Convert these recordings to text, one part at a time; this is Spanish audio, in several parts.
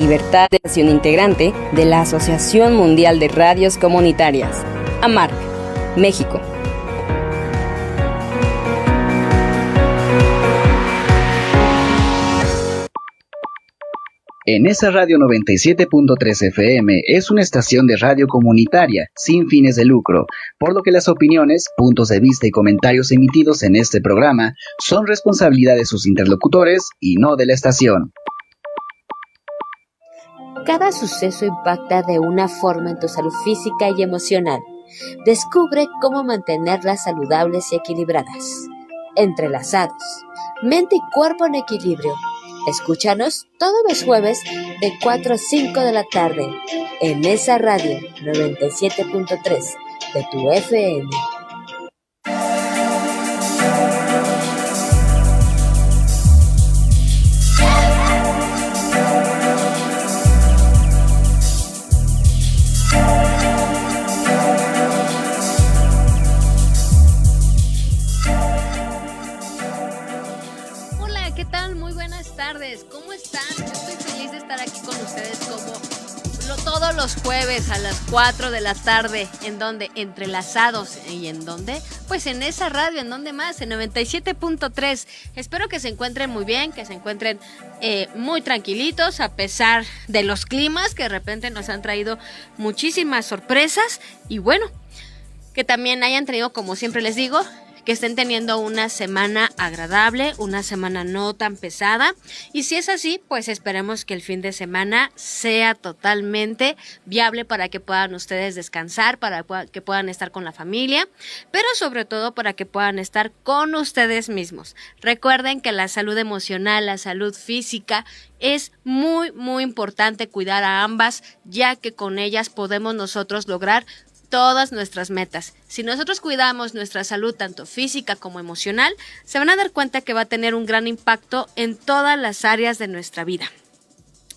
Libertad de Acción Integrante de la Asociación Mundial de Radios Comunitarias, AMARC, México. Enesa Radio 97.3 FM es una estación de radio comunitaria sin fines de lucro, por lo que las opiniones, puntos de vista y comentarios emitidos en este programa son responsabilidad de sus interlocutores y no de la estación. Cada suceso impacta de una forma en tu salud física y emocional. Descubre cómo mantenerlas saludables y equilibradas. Entrelazados. Mente y cuerpo en equilibrio. Escúchanos todos los jueves de 4 a 5 de la tarde en esa radio 97.3 de tu FM. ¿Cómo están? Yo estoy feliz de estar aquí con ustedes como todos los jueves a las 4 de la tarde. ¿En donde? Entrelazados. ¿Y en dónde? Pues en esa radio. ¿En dónde más? En 97.3. Espero que se encuentren muy bien, que se encuentren muy tranquilitos a pesar de los climas que de repente nos han traído muchísimas sorpresas. Y bueno, que también hayan tenido, como siempre les digo, que estén teniendo una semana agradable, una semana no tan pesada. Y si es así, pues esperemos que el fin de semana sea totalmente viable para que puedan ustedes descansar, para que puedan estar con la familia, pero sobre todo para que puedan estar con ustedes mismos. Recuerden que la salud emocional, la salud física, es muy, muy importante cuidar a ambas, ya que con ellas podemos nosotros lograr todas nuestras metas. Si nosotros cuidamos nuestra salud tanto física como emocional, se van a dar cuenta que va a tener un gran impacto en todas las áreas de nuestra vida.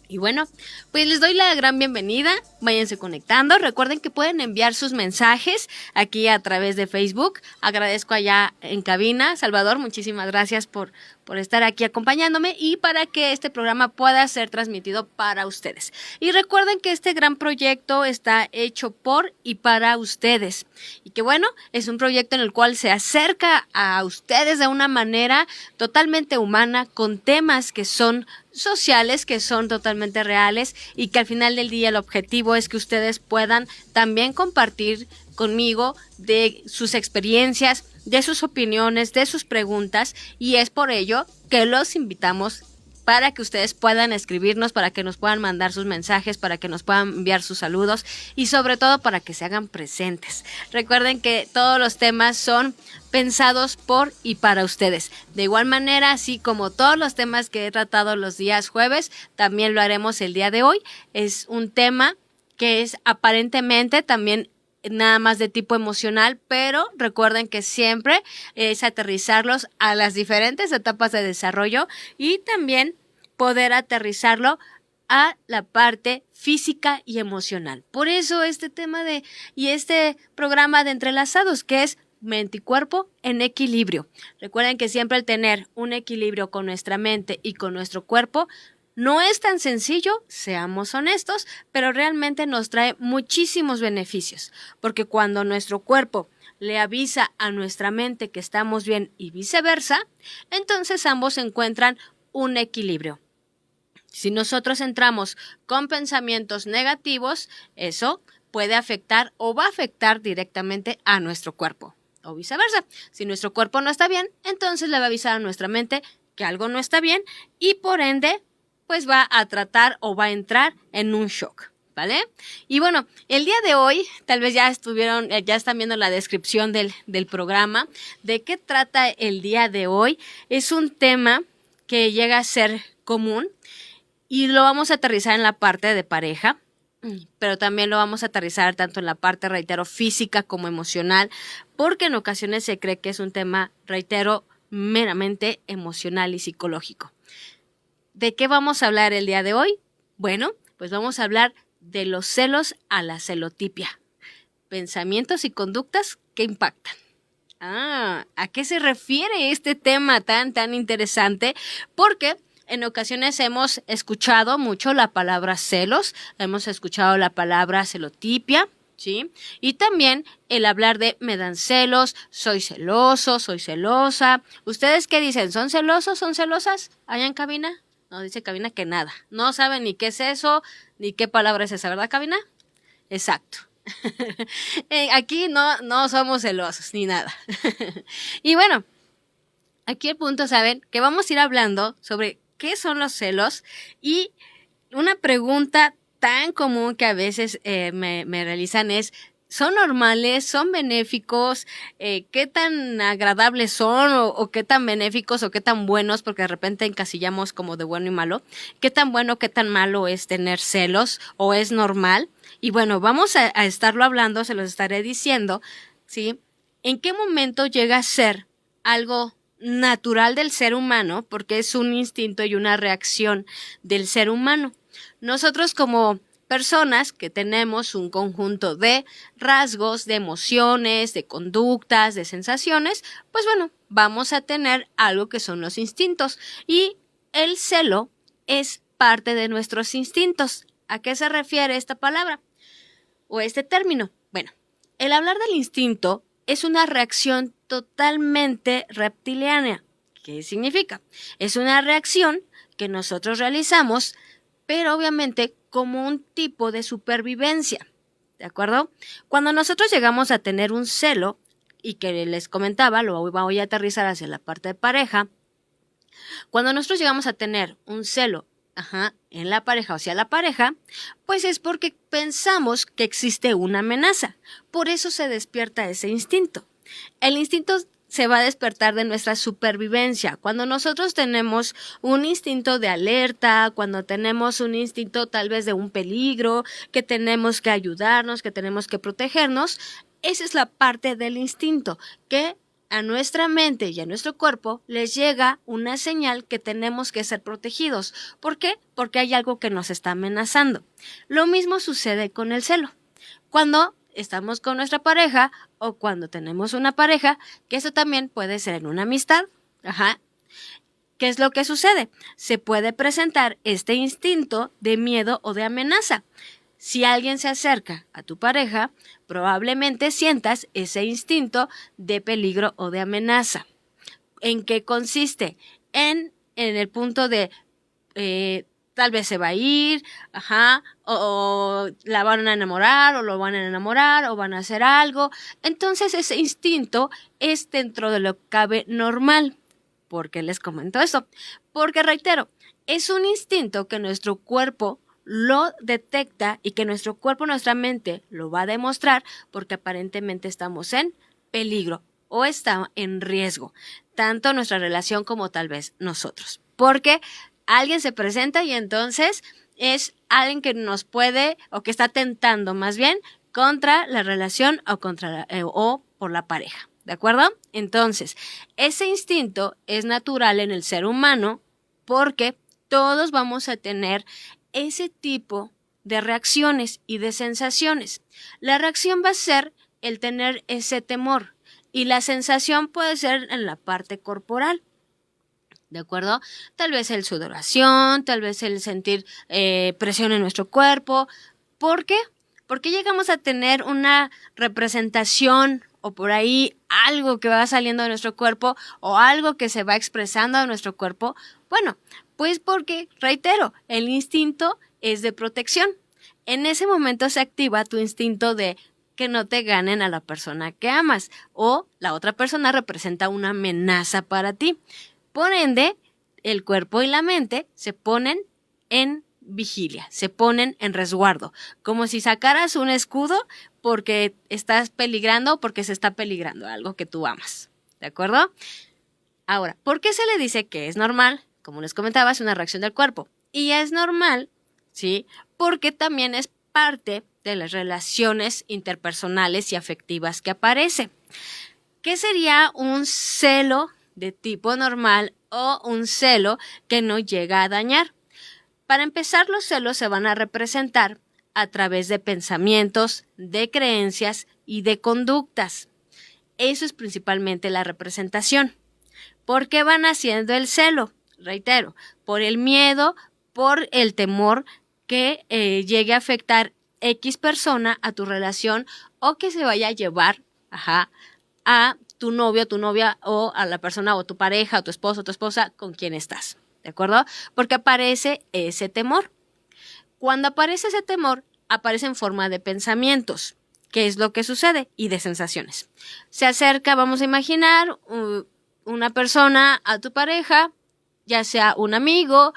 Y bueno, pues les doy la gran bienvenida, váyanse conectando, recuerden que pueden enviar sus mensajes aquí a través de Facebook. Agradezco allá en cabina, Salvador, muchísimas gracias por estar aquí acompañándome y para que este programa pueda ser transmitido para ustedes. Y recuerden que este gran proyecto está hecho por y para ustedes. Y que bueno, es un proyecto en el cual se acerca a ustedes de una manera totalmente humana, con temas que son sociales, que son totalmente reales y que al final del día el objetivo es que ustedes puedan también compartir conmigo de sus experiencias, de sus opiniones, de sus preguntas, y es por ello que los invitamos para que ustedes puedan escribirnos, para que nos puedan mandar sus mensajes, para que nos puedan enviar sus saludos y sobre todo para que se hagan presentes. Recuerden que todos los temas son pensados por y para ustedes. De igual manera, así como todos los temas que he tratado los días jueves, también lo haremos el día de hoy. Es un tema que es aparentemente también nada más de tipo emocional, pero recuerden que siempre es aterrizarlos a las diferentes etapas de desarrollo y también poder aterrizarlo a la parte física y emocional. Por eso este tema y este programa de Entrelazados, que es mente y cuerpo en equilibrio. Recuerden que siempre el tener un equilibrio con nuestra mente y con nuestro cuerpo no es tan sencillo, seamos honestos, pero realmente nos trae muchísimos beneficios, porque cuando nuestro cuerpo le avisa a nuestra mente que estamos bien y viceversa, entonces ambos encuentran un equilibrio. Si nosotros entramos con pensamientos negativos, eso puede afectar o va a afectar directamente a nuestro cuerpo, o viceversa. Si nuestro cuerpo no está bien, entonces le va a avisar a nuestra mente que algo no está bien y por ende pues va a tratar o va a entrar en un shock, ¿vale? Y bueno, el día de hoy, tal vez ya están viendo la descripción del programa, de qué trata el día de hoy. Es un tema que llega a ser común y lo vamos a aterrizar en la parte de pareja, pero también lo vamos a aterrizar tanto en la parte, reitero, física como emocional, porque en ocasiones se cree que es un tema, reitero, meramente emocional y psicológico. ¿De qué vamos a hablar el día de hoy? Bueno, pues vamos a hablar de los celos a la celotipia. Pensamientos y conductas que impactan. ¿A qué se refiere este tema tan interesante? Porque en ocasiones hemos escuchado mucho la palabra celos, hemos escuchado la palabra celotipia, ¿sí? Y también el hablar de me dan celos, soy celoso, soy celosa. ¿Ustedes qué dicen? ¿Son celosos, son celosas? ¿Allá en cabina? No, dice cabina que nada. No saben ni qué es eso, ni qué palabra es esa, ¿verdad, cabina? Exacto. Aquí no somos celosos, ni nada. Y bueno, aquí el punto, ¿saben? Que vamos a ir hablando sobre qué son los celos y una pregunta tan común que a veces me realizan es, ¿son normales? ¿Son benéficos? ¿Qué tan agradables son? ¿O qué tan benéficos? ¿O qué tan buenos? Porque de repente encasillamos como de bueno y malo. ¿Qué tan bueno, qué tan malo es tener celos? ¿O es normal? Y bueno, vamos a estarlo hablando, se los estaré diciendo, ¿sí? ¿En qué momento llega a ser algo natural del ser humano? Porque es un instinto y una reacción del ser humano. Nosotros como personas que tenemos un conjunto de rasgos, de emociones, de conductas, de sensaciones, pues bueno, vamos a tener algo que son los instintos. Y el celo es parte de nuestros instintos. ¿A qué se refiere esta palabra o este término? Bueno, el hablar del instinto es una reacción totalmente reptiliana. ¿Qué significa? Es una reacción que nosotros realizamos, pero obviamente como un tipo de supervivencia, ¿de acuerdo? Cuando nosotros llegamos a tener un celo, y que les comentaba, lo voy a aterrizar hacia la parte de pareja, cuando nosotros llegamos a tener un celo en la pareja o hacia la pareja, pues es porque pensamos que existe una amenaza. Por eso se despierta ese instinto. El instinto se va a despertar de nuestra supervivencia. Cuando nosotros tenemos un instinto de alerta, cuando tenemos un instinto tal vez de un peligro, que tenemos que ayudarnos, que tenemos que protegernos, esa es la parte del instinto que a nuestra mente y a nuestro cuerpo les llega una señal que tenemos que ser protegidos. ¿Por qué? Porque hay algo que nos está amenazando. Lo mismo sucede con el celo. Cuando estamos con nuestra pareja o cuando tenemos una pareja, que eso también puede ser en una amistad, ¿qué es lo que sucede? Se puede presentar este instinto de miedo o de amenaza. Si alguien se acerca a tu pareja, probablemente sientas ese instinto de peligro o de amenaza. ¿En qué consiste? En el punto de tal vez se va a ir, o la van a enamorar, o lo van a enamorar, o van a hacer algo. Entonces ese instinto es dentro de lo que cabe normal. ¿Por qué les comento eso? Porque reitero, es un instinto que nuestro cuerpo lo detecta y que nuestro cuerpo, nuestra mente lo va a demostrar porque aparentemente estamos en peligro o está en riesgo, tanto nuestra relación como tal vez nosotros. Porque alguien se presenta y entonces es alguien que nos puede o que está tentando más bien contra la relación o por la pareja, ¿de acuerdo? Entonces, ese instinto es natural en el ser humano porque todos vamos a tener ese tipo de reacciones y de sensaciones. La reacción va a ser el tener ese temor y la sensación puede ser en la parte corporal. ¿De acuerdo? Tal vez el sudoración, tal vez el sentir presión en nuestro cuerpo. ¿Por qué? Porque llegamos a tener una representación o por ahí algo que va saliendo de nuestro cuerpo o algo que se va expresando de nuestro cuerpo. Bueno, pues porque, reitero, el instinto es de protección. En ese momento se activa tu instinto de que no te ganen a la persona que amas o la otra persona representa una amenaza para ti. Por ende, el cuerpo y la mente se ponen en vigilia, se ponen en resguardo, como si sacaras un escudo porque estás peligrando o porque se está peligrando algo que tú amas, ¿de acuerdo? Ahora, ¿por qué se le dice que es normal? Como les comentaba, es una reacción del cuerpo. Y es normal, ¿sí? Porque también es parte de las relaciones interpersonales y afectivas que aparece. ¿Qué sería un celo de tipo normal o un celo que no llega a dañar? Para empezar, los celos se van a representar a través de pensamientos, de creencias y de conductas. Eso es principalmente la representación. ¿Por qué van haciendo el celo? reitero, por el miedo, por el temor que llegue a afectar X persona a tu relación o que se vaya a llevar a tu novio, tu novia o a la persona o tu pareja o tu esposo o tu esposa con quien estás, ¿de acuerdo? Porque aparece ese temor. Cuando aparece ese temor, aparece en forma de pensamientos. ¿Qué es lo que sucede? Y de sensaciones. Se acerca, vamos a imaginar, una persona a tu pareja, ya sea un amigo,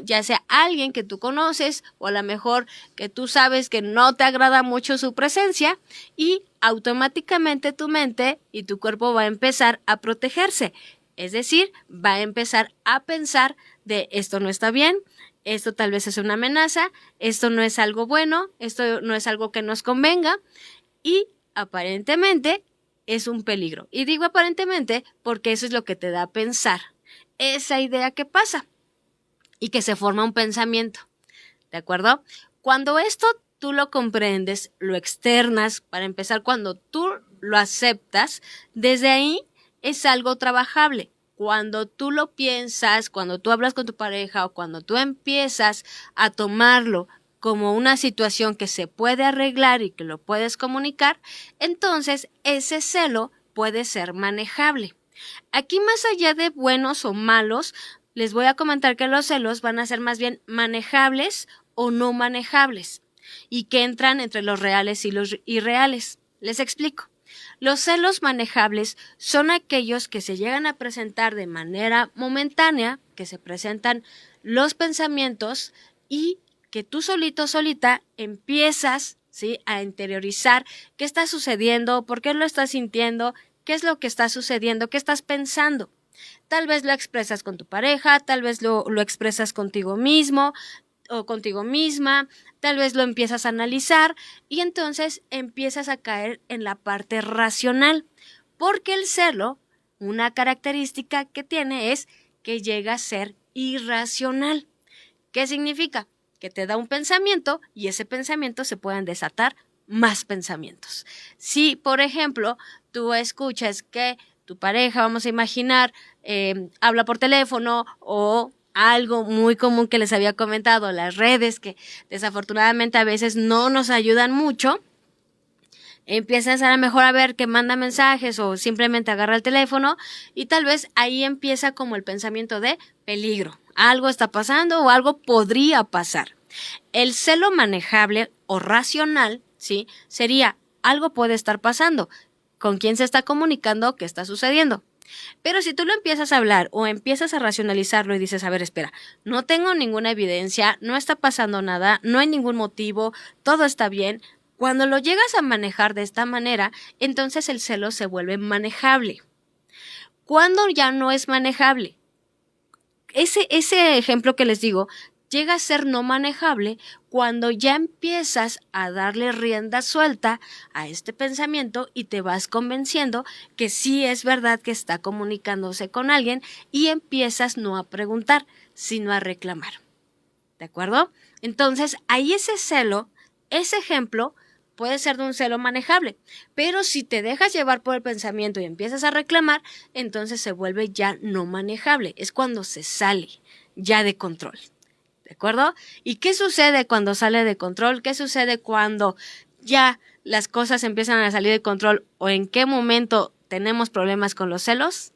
ya sea alguien que tú conoces, o a lo mejor que tú sabes que no te agrada mucho su presencia, y automáticamente tu mente y tu cuerpo va a empezar a protegerse. Es decir, va a empezar a pensar de esto no está bien, esto tal vez es una amenaza, esto no es algo bueno, esto no es algo que nos convenga, y aparentemente es un peligro. Y digo aparentemente porque eso es lo que te da a pensar. Esa idea que pasa y que se forma un pensamiento, ¿de acuerdo? Cuando esto tú lo comprendes, lo externas, para empezar, cuando tú lo aceptas, desde ahí es algo trabajable. Cuando tú lo piensas, cuando tú hablas con tu pareja o cuando tú empiezas a tomarlo como una situación que se puede arreglar y que lo puedes comunicar, entonces ese celo puede ser manejable. Aquí, más allá de buenos o malos, les voy a comentar que los celos van a ser más bien manejables o no manejables y que entran entre los reales y los irreales. Les explico. Los celos manejables son aquellos que se llegan a presentar de manera momentánea, que se presentan los pensamientos y que tú solito, solita, empiezas, ¿sí?, a interiorizar qué está sucediendo, por qué lo estás sintiendo, qué es lo que está sucediendo, qué estás pensando. Tal vez lo expresas con tu pareja, tal vez lo expresas contigo mismo o contigo misma, tal vez lo empiezas a analizar y entonces empiezas a caer en la parte racional, porque el celo, una característica que tiene es que llega a ser irracional. ¿Qué significa? Que te da un pensamiento y ese pensamiento se pueden desatar más pensamientos. Si, por ejemplo, tú escuchas que tu pareja, vamos a imaginar, habla por teléfono o algo muy común que les había comentado, las redes que desafortunadamente a veces no nos ayudan mucho, empiezas a lo mejor a ver que manda mensajes o simplemente agarra el teléfono y tal vez ahí empieza como el pensamiento de peligro. Algo está pasando o algo podría pasar. El celo manejable o racional, ¿sí?, sería algo puede estar pasando. ¿Con quién se está comunicando? ¿Qué está sucediendo? Pero si tú lo empiezas a hablar o empiezas a racionalizarlo y dices, a ver, espera, no tengo ninguna evidencia, no está pasando nada, no hay ningún motivo, todo está bien. Cuando lo llegas a manejar de esta manera, entonces el celo se vuelve manejable. ¿Cuándo ya no es manejable? Ese ejemplo que les digo llega a ser no manejable cuando ya empiezas a darle rienda suelta a este pensamiento y te vas convenciendo que sí es verdad que está comunicándose con alguien y empiezas no a preguntar, sino a reclamar. ¿De acuerdo? Entonces, ahí ese celo, ese ejemplo, puede ser de un celo manejable, pero si te dejas llevar por el pensamiento y empiezas a reclamar, entonces se vuelve ya no manejable. Es cuando se sale ya de control. ¿De acuerdo? ¿Y qué sucede cuando sale de control? ¿Qué sucede cuando ya las cosas empiezan a salir de control? ¿O en qué momento tenemos problemas con los celos?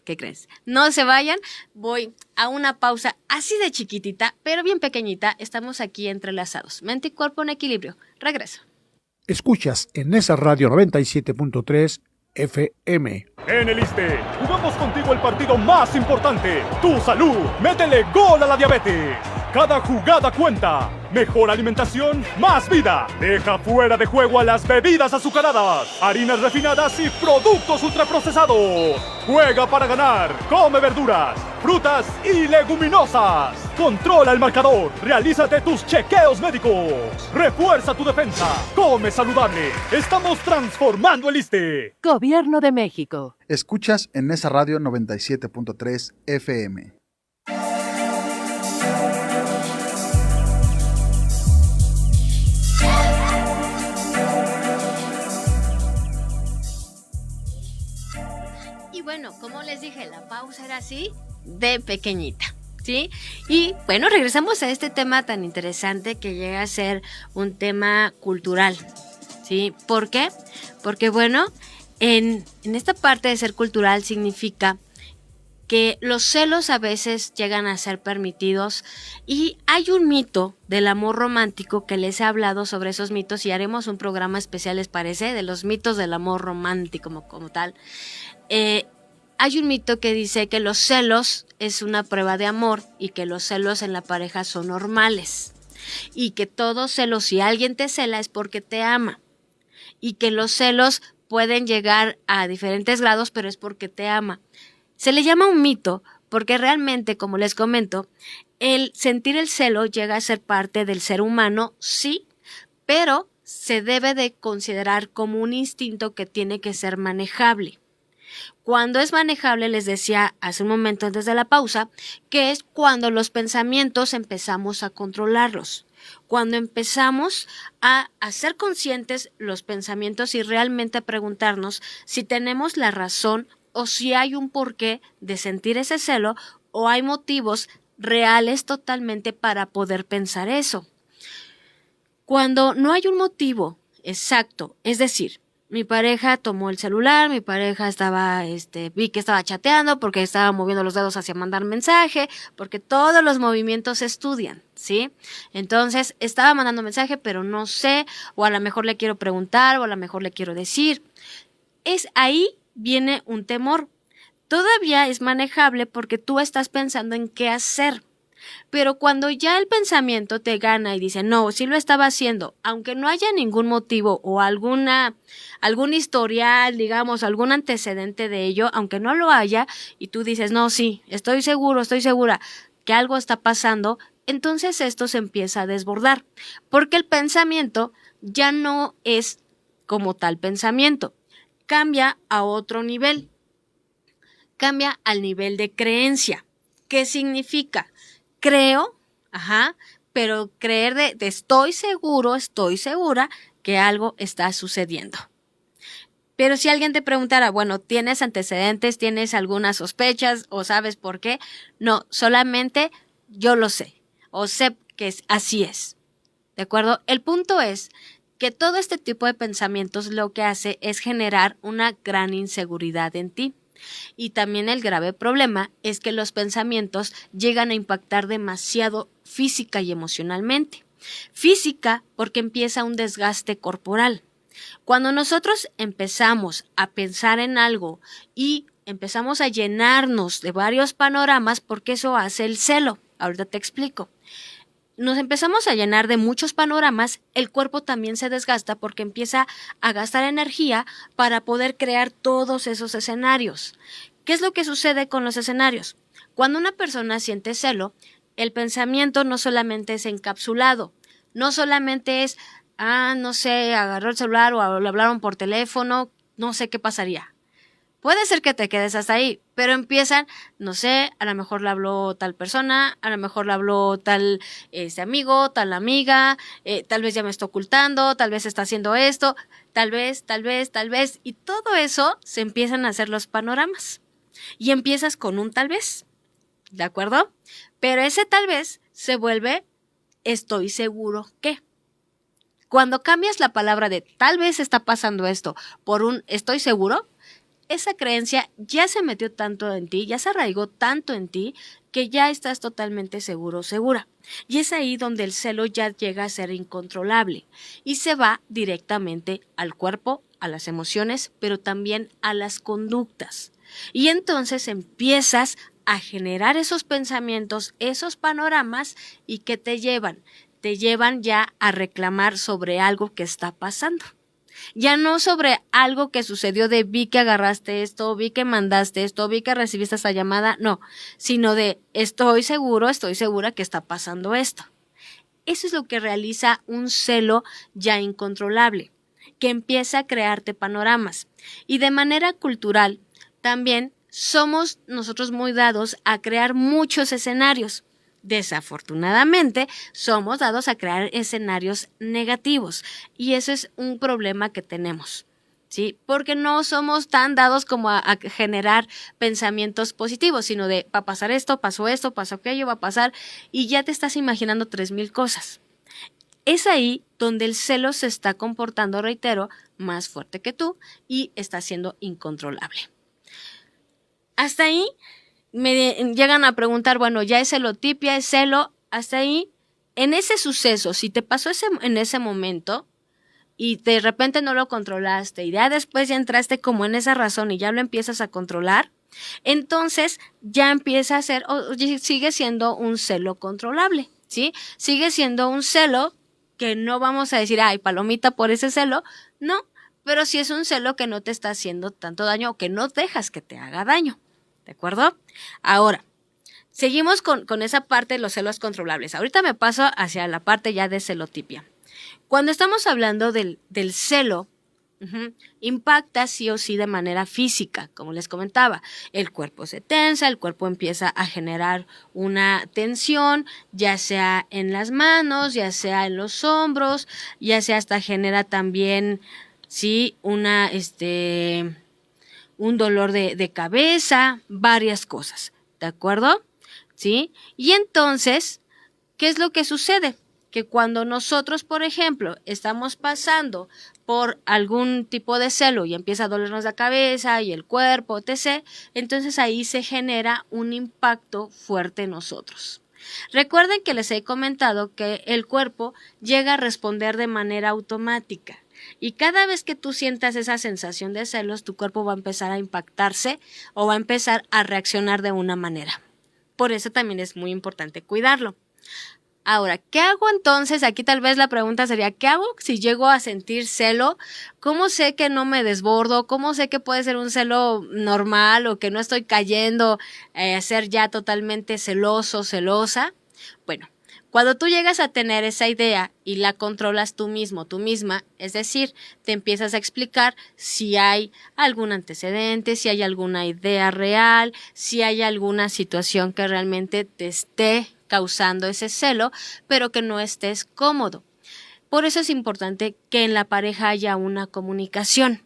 ¿Qué crees? No se vayan, voy a una pausa así de chiquitita, pero bien pequeñita. Estamos aquí entrelazados. Mente y cuerpo en equilibrio. Regreso. Escuchas en esa radio 97.3 FM. En el ISSSTE, jugamos contigo el partido más importante, tu salud. Métele gol a la diabetes. Cada jugada cuenta. Mejor alimentación, más vida. Deja fuera de juego a las bebidas azucaradas, harinas refinadas y productos ultraprocesados. Juega para ganar. Come verduras, frutas y leguminosas. Controla el marcador. Realízate tus chequeos médicos. Refuerza tu defensa. Come saludable. Estamos transformando el ISSSTE. Gobierno de México. Escuchas en esa radio 97.3 FM. Y bueno, como les dije, la pausa era así de pequeñita, ¿sí? Y bueno, regresamos a este tema tan interesante que llega a ser un tema cultural, ¿sí? ¿Por qué? Porque bueno, en esta parte de ser cultural significa que los celos a veces llegan a ser permitidos y hay un mito del amor romántico que les he hablado sobre esos mitos y haremos un programa especial, les parece, de los mitos del amor romántico como tal. Hay un mito que dice que los celos es una prueba de amor y que los celos en la pareja son normales y que todo celo, si alguien te cela es porque te ama y que los celos pueden llegar a diferentes grados pero es porque te ama. Se le llama un mito porque realmente, como les comento, el sentir el celo llega a ser parte del ser humano, sí, pero se debe de considerar como un instinto que tiene que ser manejable. Cuando es manejable, les decía hace un momento antes de la pausa, que es cuando los pensamientos empezamos a controlarlos. Cuando empezamos a hacer conscientes los pensamientos y realmente a preguntarnos si tenemos la razón o si hay un porqué de sentir ese celo o hay motivos reales totalmente para poder pensar eso. Cuando no hay un motivo exacto, es decir, mi pareja tomó el celular, mi pareja vi que estaba chateando porque estaba moviendo los dedos hacia mandar mensaje, porque todos los movimientos se estudian, ¿sí? Entonces, estaba mandando mensaje, pero no sé, o a lo mejor le quiero preguntar, o a lo mejor le quiero decir. Es ahí viene un temor. Todavía es manejable porque tú estás pensando en qué hacer. Pero cuando ya el pensamiento te gana y dice, no, sí lo estaba haciendo, aunque no haya ningún motivo o algún historial, digamos, algún antecedente de ello, aunque no lo haya, y tú dices, no, sí, estoy segura que algo está pasando, entonces esto se empieza a desbordar, porque el pensamiento ya no es como tal pensamiento, cambia a otro nivel, cambia al nivel de creencia. ¿Qué significa? Creo, pero creer de estoy segura que algo está sucediendo. Pero si alguien te preguntara, bueno, ¿tienes antecedentes? ¿Tienes algunas sospechas? ¿O sabes por qué? No, solamente yo lo sé. O sé que así es. ¿De acuerdo? El punto es que todo este tipo de pensamientos lo que hace es generar una gran inseguridad en ti. Y también el grave problema es que los pensamientos llegan a impactar demasiado física y emocionalmente. Física porque empieza un desgaste corporal. Cuando nosotros empezamos a pensar en algo y empezamos a llenarnos de varios panoramas, porque eso hace el celo. Ahorita te explico. Nos empezamos a llenar de muchos panoramas, el cuerpo también se desgasta porque empieza a gastar energía para poder crear todos esos escenarios. ¿Qué es lo que sucede con los escenarios? Cuando una persona siente celo, el pensamiento no solamente es encapsulado, no solamente es, no sé, agarró el celular o le hablaron por teléfono, no sé qué pasaría. Puede ser que te quedes hasta ahí, pero empiezan, no sé, a lo mejor le habló tal persona, a lo mejor le habló tal amigo, tal amiga, tal vez ya me está ocultando, tal vez está haciendo esto, tal vez, y todo eso se empiezan a hacer los panoramas. Y empiezas con un tal vez, ¿de acuerdo? Pero ese tal vez se vuelve estoy seguro que. Cuando cambias la palabra de tal vez está pasando esto por un estoy seguro, esa creencia ya se metió tanto en ti, ya se arraigó tanto en ti, que ya estás totalmente seguro o segura. Y es ahí donde el celo ya llega a ser incontrolable y se va directamente al cuerpo, a las emociones, pero también a las conductas. Y entonces empiezas a generar esos pensamientos, esos panoramas, y que te llevan ya a reclamar sobre algo que está pasando. Ya no sobre algo que sucedió de vi que agarraste esto, vi que mandaste esto, vi que recibiste esta llamada, no, sino de estoy segura que está pasando esto. Eso es lo que realiza un celo ya incontrolable, que empieza a crearte panoramas. Y de manera cultural, también somos nosotros muy dados a crear muchos escenarios. Desafortunadamente, somos dados a crear escenarios negativos y eso es un problema que tenemos. ¿sí? Porque no somos tan dados como a generar pensamientos positivos, sino de va a pasar esto, pasó aquello, va a pasar, y ya te estás imaginando 3000 cosas. Es ahí donde el celo se está comportando, reitero, más fuerte que tú y está siendo incontrolable. Hasta ahí me llegan a preguntar, bueno, ya es celotipia, es celo, hasta ahí, en ese suceso, si te pasó en ese momento, y de repente no lo controlaste y ya después ya entraste como en esa razón y ya lo empiezas a controlar, entonces ya empieza a ser, o sigue siendo un celo controlable, ¿sí? Sigue siendo un celo que no vamos a decir, ay, palomita por ese celo, no, pero sí es un celo que no te está haciendo tanto daño o que no dejas que te haga daño, ¿de acuerdo? Ahora, seguimos con esa parte de los celos controlables. Ahorita me paso hacia la parte ya de celotipia. Cuando estamos hablando del celo, impacta sí o sí de manera física, como les comentaba. El cuerpo se tensa, el cuerpo empieza a generar una tensión, ya sea en las manos, ya sea en los hombros, ya sea hasta genera también, sí, un dolor de cabeza, varias cosas, ¿de acuerdo? ¿Sí? Y entonces, ¿qué es lo que sucede? Que cuando nosotros, por ejemplo, estamos pasando por algún tipo de celo y empieza a dolernos la cabeza y el cuerpo, etc., entonces ahí se genera un impacto fuerte en nosotros. Recuerden que les he comentado que el cuerpo llega a responder de manera automática y cada vez que tú sientas esa sensación de celos, tu cuerpo va a empezar a impactarse o va a empezar a reaccionar de una manera. Por eso también es muy importante cuidarlo. Ahora, ¿qué hago entonces? Aquí tal vez la pregunta sería, ¿qué hago si llego a sentir celo? ¿Cómo sé que no me desbordo? ¿Cómo sé que puede ser un celo normal o que no estoy cayendo a ser ya totalmente celoso, celosa? Bueno, cuando tú llegas a tener esa idea y la controlas tú mismo, tú misma, es decir, te empiezas a explicar si hay algún antecedente, si hay alguna idea real, si hay alguna situación que realmente te esté causando ese celo, pero que no estés cómodo. Por eso es importante que en la pareja haya una comunicación.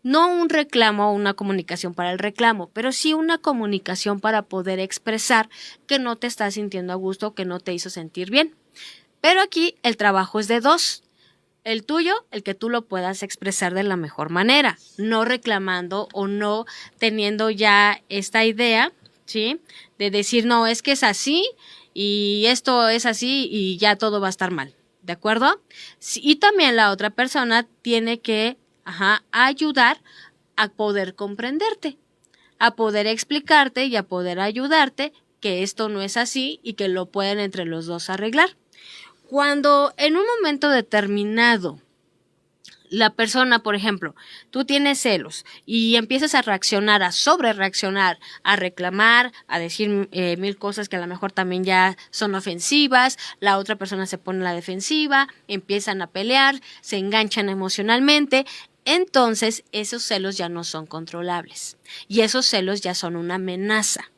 No un reclamo o una comunicación para el reclamo, pero sí una comunicación para poder expresar que no te estás sintiendo a gusto, que no te hizo sentir bien. Pero aquí el trabajo es de dos. El tuyo, el que tú lo puedas expresar de la mejor manera, no reclamando o no teniendo ya esta idea, ¿sí? De decir, no, es que es así y esto es así y ya todo va a estar mal, ¿de acuerdo? Sí, y también la otra persona tiene que ayudar a poder comprenderte, a poder explicarte y a poder ayudarte que esto no es así y que lo pueden entre los dos arreglar. Cuando en un momento determinado la persona, por ejemplo, tú tienes celos y empiezas a reaccionar, a sobrereaccionar, a reclamar, a decir 1000 cosas que a lo mejor también ya son ofensivas, la otra persona se pone en la defensiva, empiezan a pelear, se enganchan emocionalmente, entonces esos celos ya no son controlables y esos celos ya son una amenaza,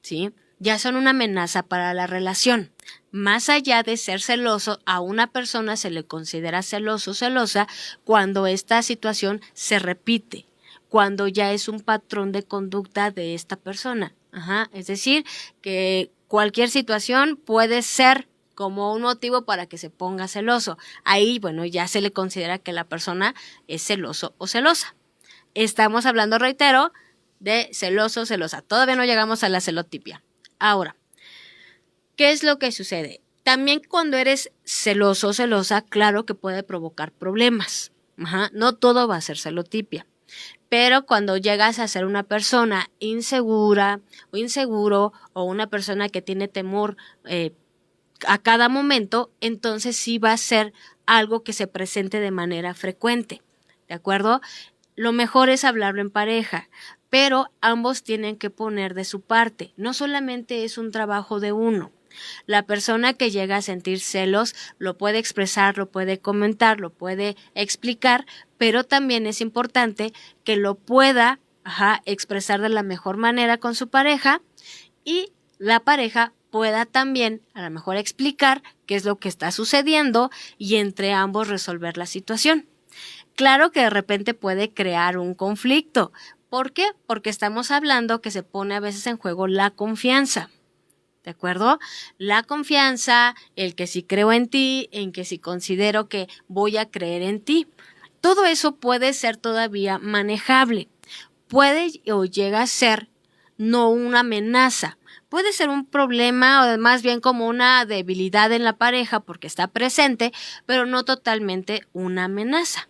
¿sí? Ya son una amenaza para la relación. Más allá de ser celoso, a una persona se le considera celoso o celosa cuando esta situación se repite, cuando ya es un patrón de conducta de esta persona. Es decir, que cualquier situación puede ser como un motivo para que se ponga celoso. Ahí, bueno, ya se le considera que la persona es celoso o celosa. Estamos hablando, reitero, de celoso o celosa. Todavía no llegamos a la celotipia. Ahora, ¿qué es lo que sucede? También cuando eres celoso o celosa, claro que puede provocar problemas. No todo va a ser celotipia. Pero cuando llegas a ser una persona insegura o inseguro o una persona que tiene temor a cada momento, entonces sí va a ser algo que se presente de manera frecuente. ¿De acuerdo? Lo mejor es hablarlo en pareja, pero ambos tienen que poner de su parte. No solamente es un trabajo de uno. La persona que llega a sentir celos lo puede expresar, lo puede comentar, lo puede explicar, pero también es importante que lo pueda expresar de la mejor manera con su pareja y la pareja pueda también a lo mejor explicar qué es lo que está sucediendo y entre ambos resolver la situación. Claro que de repente puede crear un conflicto. ¿Por qué? Porque estamos hablando que se pone a veces en juego la confianza. ¿De acuerdo? La confianza, el que si creo en ti, en que si considero que voy a creer en ti. Todo eso puede ser todavía manejable. Puede o llega a ser no una amenaza. Puede ser un problema o más bien como una debilidad en la pareja porque está presente, pero no totalmente una amenaza.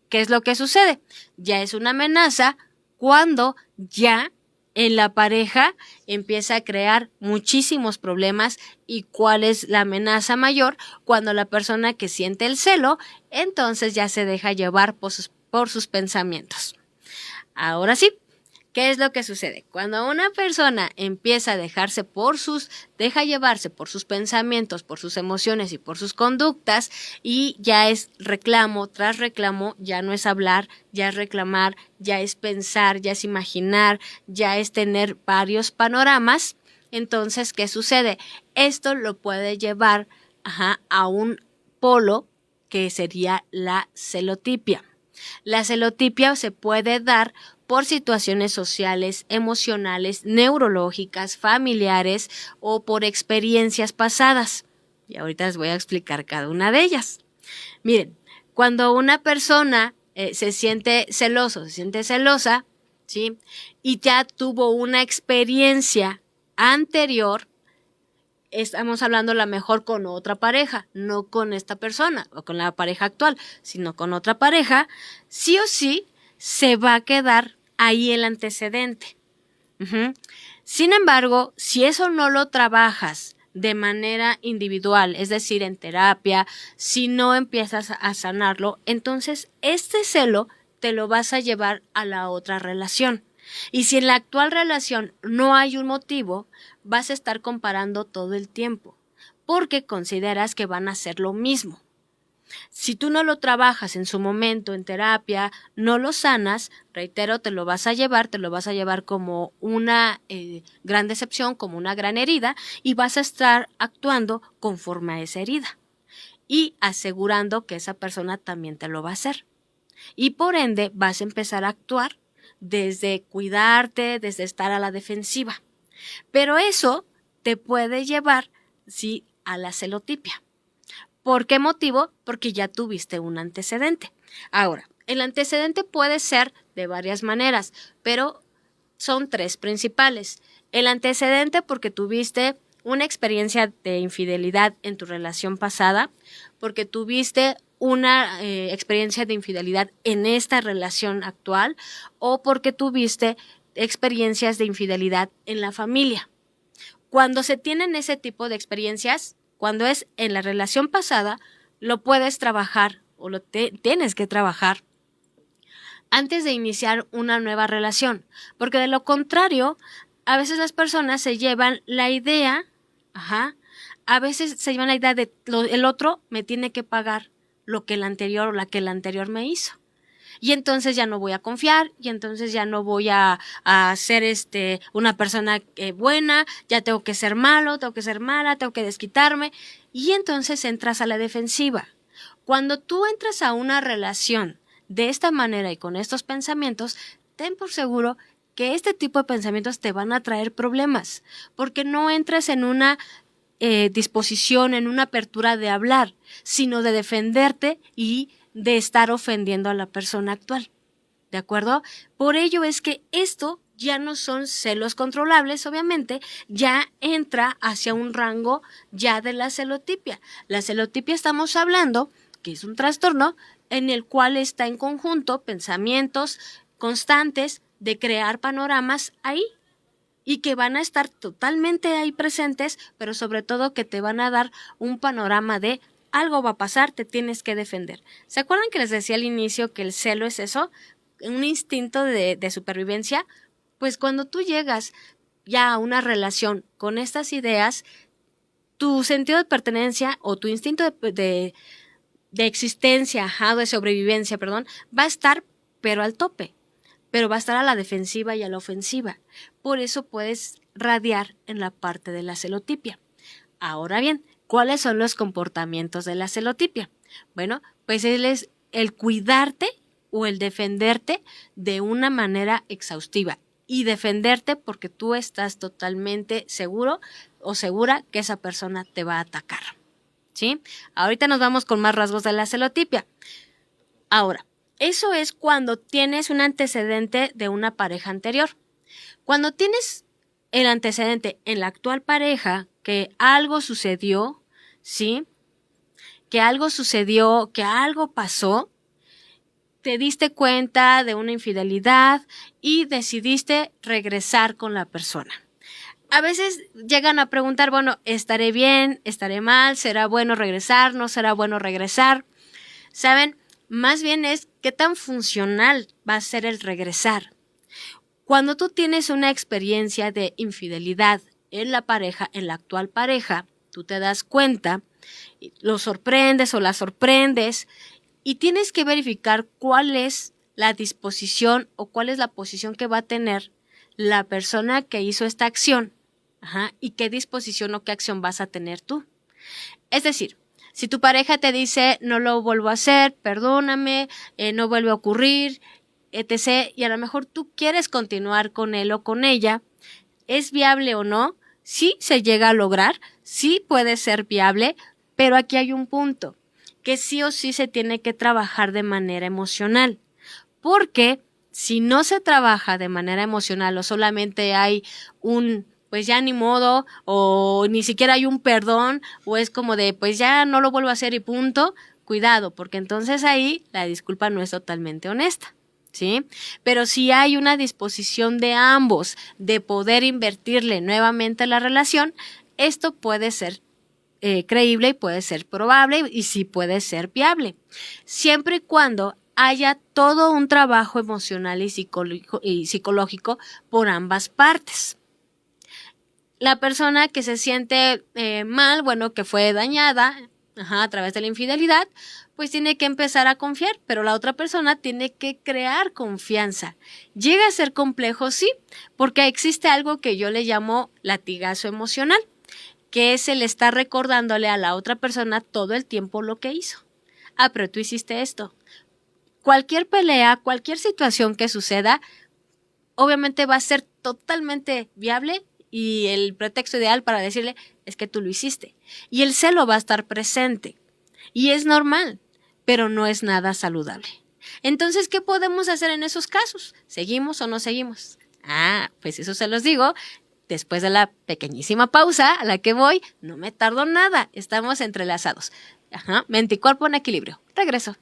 ¿Qué es lo que sucede? Ya es una amenaza cuando ya en la pareja empieza a crear muchísimos problemas. ¿Y cuál es la amenaza mayor? Cuando la persona que siente el celo, entonces ya se deja llevar por sus pensamientos. Ahora sí, ¿qué es lo que sucede? Cuando una persona empieza a deja llevarse por sus pensamientos, por sus emociones y por sus conductas, y ya es reclamo tras reclamo, ya no es hablar, ya es reclamar, ya es pensar, ya es imaginar, ya es tener varios panoramas, entonces, ¿qué sucede? Esto lo puede llevar a un polo que sería la celotipia. La celotipia se puede dar por situaciones sociales, emocionales, neurológicas, familiares o por experiencias pasadas. Y ahorita les voy a explicar cada una de ellas. Miren, cuando una persona se siente celoso, se siente celosa, ¿sí? Y ya tuvo una experiencia anterior, estamos hablando a lo mejor con otra pareja, no con esta persona o con la pareja actual, sino con otra pareja, sí o sí se va a quedar ahí el antecedente. Sin embargo, si eso no lo trabajas de manera individual, es decir, en terapia, si no empiezas a sanarlo, entonces este celo te lo vas a llevar a la otra relación. Y si en la actual relación no hay un motivo, vas a estar comparando todo el tiempo, porque consideras que van a hacer lo mismo. Si tú no lo trabajas en su momento en terapia, no lo sanas, reitero, te lo vas a llevar como una gran decepción, como una gran herida, y vas a estar actuando conforme a esa herida y asegurando que esa persona también te lo va a hacer. Y por ende vas a empezar a actuar desde cuidarte, desde estar a la defensiva. Pero eso te puede llevar, sí, a la celotipia. ¿Por qué motivo? Porque ya tuviste un antecedente. Ahora, el antecedente puede ser de varias maneras, pero son tres principales. El antecedente porque tuviste una experiencia de infidelidad en tu relación pasada, porque tuviste una experiencia de infidelidad en esta relación actual o porque tuviste experiencias de infidelidad en la familia. Cuando se tienen ese tipo de experiencias, cuando es en la relación pasada, lo puedes trabajar o tienes que trabajar antes de iniciar una nueva relación, porque de lo contrario, a veces las personas se llevan la idea, a veces se llevan la idea de el otro me tiene que pagar lo que el anterior o la que el anterior me hizo. Y entonces ya no voy a confiar, y entonces ya no voy a ser una persona buena, ya tengo que ser malo, tengo que ser mala, tengo que desquitarme, y entonces entras a la defensiva. Cuando tú entras a una relación de esta manera y con estos pensamientos, ten por seguro que este tipo de pensamientos te van a traer problemas, porque no entras en una disposición, en una apertura de hablar, sino de defenderte y de estar ofendiendo a la persona actual. ¿De acuerdo? Por ello es que esto ya no son celos controlables, obviamente, ya entra hacia un rango ya de la celotipia. La celotipia estamos hablando que es un trastorno en el cual está en conjunto pensamientos constantes de crear panoramas ahí y que van a estar totalmente ahí presentes, pero sobre todo que te van a dar un panorama de algo va a pasar, te tienes que defender. ¿Se acuerdan que les decía al inicio que el celo es eso? Un instinto de supervivencia. Pues cuando tú llegas ya a una relación con estas ideas, tu sentido de pertenencia o tu instinto de existencia, de sobrevivencia, va a estar pero al tope, pero va a estar a la defensiva y a la ofensiva. Por eso puedes radiar en la parte de la celotipia. Ahora bien, ¿cuáles son los comportamientos de la celotipia? Bueno, pues el cuidarte o el defenderte de una manera exhaustiva. Y defenderte porque tú estás totalmente seguro o segura que esa persona te va a atacar, ¿sí? Ahorita nos vamos con más rasgos de la celotipia. Ahora, eso es cuando tienes un antecedente de una pareja anterior. Cuando tienes el antecedente en la actual pareja, que algo sucedió, ¿sí? Que algo sucedió, que algo pasó, te diste cuenta de una infidelidad y decidiste regresar con la persona. A veces llegan a preguntar, bueno, ¿estaré bien? ¿Estaré mal? ¿Será bueno regresar? ¿No será bueno regresar? ¿Saben? Más bien es qué tan funcional va a ser el regresar. Cuando tú tienes una experiencia de infidelidad en la pareja, en la actual pareja, tú te das cuenta, lo sorprendes o la sorprendes y tienes que verificar cuál es la disposición o cuál es la posición que va a tener la persona que hizo esta acción. Y qué disposición o qué acción vas a tener tú. Es decir, si tu pareja te dice, no lo vuelvo a hacer, perdóname, no vuelve a ocurrir, etc., y a lo mejor tú quieres continuar con él o con ella, ¿es viable o no? Sí se llega a lograr, sí puede ser viable, pero aquí hay un punto, que sí o sí se tiene que trabajar de manera emocional, porque si no se trabaja de manera emocional o solamente hay pues ya ni modo, o ni siquiera hay un perdón, o es como de, pues ya no lo vuelvo a hacer y punto, cuidado, porque entonces ahí la disculpa no es totalmente honesta, ¿sí? Pero si hay una disposición de ambos de poder invertirle nuevamente la relación, esto puede ser creíble y puede ser probable y sí puede ser viable, siempre y cuando haya todo un trabajo emocional y psicológico por ambas partes. La persona que se siente mal, bueno, que fue dañada a través de la infidelidad, pues tiene que empezar a confiar, pero la otra persona tiene que crear confianza. Llega a ser complejo, sí, porque existe algo que yo le llamo latigazo emocional, que es el estar recordándole a la otra persona todo el tiempo lo que hizo. Ah, pero tú hiciste esto. Cualquier pelea, cualquier situación que suceda, obviamente va a ser totalmente viable y el pretexto ideal para decirle es que tú lo hiciste. Y el celo va a estar presente. Y es normal, pero no es nada saludable. Entonces, ¿qué podemos hacer en esos casos? ¿Seguimos o no seguimos? Pues eso se los digo después de la pequeñísima pausa a la que voy. No me tardo nada. Estamos entrelazados. Mente y cuerpo en equilibrio. Regreso.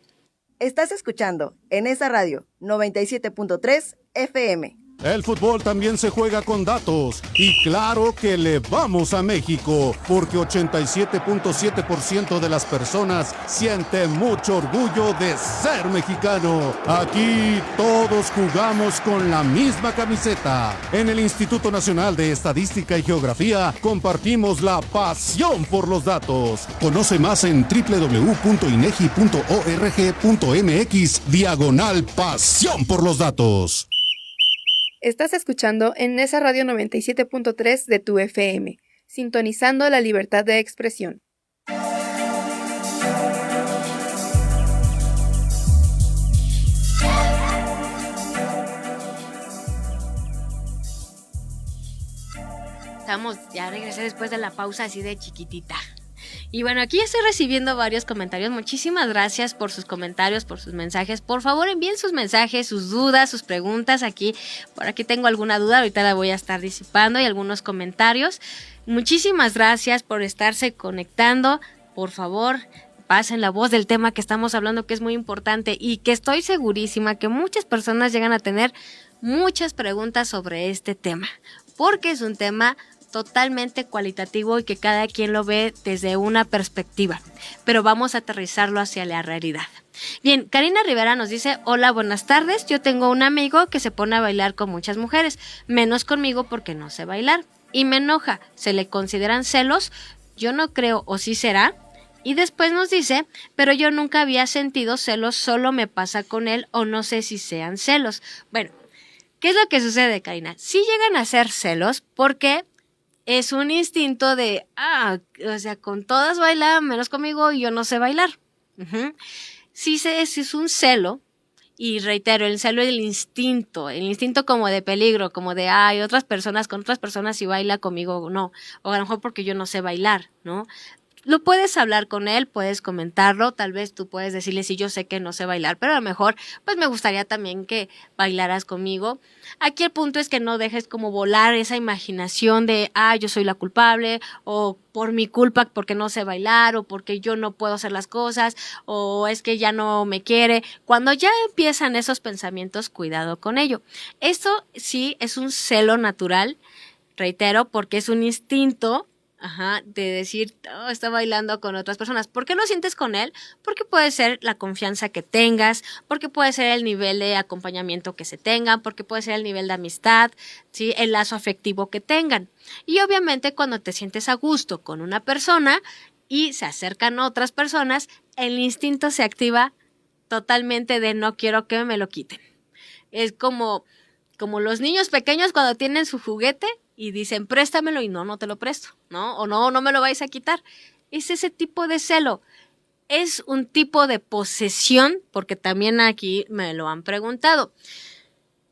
Estás escuchando en esa radio 97.3 FM. El fútbol también se juega con datos y claro que le vamos a México porque 87.7% de las personas siente mucho orgullo de ser mexicano. Aquí todos jugamos con la misma camiseta. En el Instituto Nacional de Estadística y Geografía compartimos la pasión por los datos. Conoce más en www.inegi.org.mx/pasión por los datos. Estás escuchando en esa radio 97.3 de tu FM, sintonizando la libertad de expresión. Ya regresé después de la pausa así de chiquitita. Y bueno, aquí estoy recibiendo varios comentarios. Muchísimas gracias por sus comentarios, por sus mensajes. Por favor, envíen sus mensajes, sus dudas, sus preguntas aquí. Por aquí tengo alguna duda, ahorita la voy a estar disipando y algunos comentarios. Muchísimas gracias por estarse conectando. Por favor, pasen la voz del tema que estamos hablando, que es muy importante y que estoy segurísima que muchas personas llegan a tener muchas preguntas sobre este tema, porque es un tema totalmente cualitativo y que cada quien lo ve desde una perspectiva, pero vamos a aterrizarlo hacia la realidad. Bien, Karina Rivera nos dice: hola, buenas tardes, yo tengo un amigo que se pone a bailar con muchas mujeres, menos conmigo porque no sé bailar, y me enoja, ¿se le consideran celos? Yo no creo, o sí será. Y después nos dice: pero yo nunca había sentido celos, solo me pasa con él, o no sé si sean celos. Bueno, ¿qué es lo que sucede, Karina? Sí llegan a ser celos porque es un instinto de, o sea, con todas baila, menos conmigo y yo no sé bailar. sí es un celo. Y reitero, el celo es el instinto como de peligro, como de, otras personas, con otras personas si baila conmigo o no, o a lo mejor porque yo no sé bailar, ¿no? Lo puedes hablar con él, puedes comentarlo, tal vez tú puedes decirle, sí, yo sé que no sé bailar, pero a lo mejor, pues me gustaría también que bailaras conmigo. Aquí el punto es que no dejes como volar esa imaginación de, yo soy la culpable, o por mi culpa porque no sé bailar, o porque yo no puedo hacer las cosas, o es que ya no me quiere. Cuando ya empiezan esos pensamientos, cuidado con ello. Esto sí es un celo natural, reitero, porque es un instinto, de decir, está bailando con otras personas. ¿Por qué lo sientes con él? Porque puede ser la confianza que tengas, porque puede ser el nivel de acompañamiento que se tengan, porque puede ser el nivel de amistad, ¿sí? El lazo afectivo que tengan. Y obviamente cuando te sientes a gusto con una persona y se acercan otras personas, el instinto se activa totalmente de no quiero que me lo quiten. Es como los niños pequeños cuando tienen su juguete y dicen, préstamelo, y no te lo presto, ¿no? O no me lo vais a quitar. Es ese tipo de celo. Es un tipo de posesión, porque también aquí me lo han preguntado.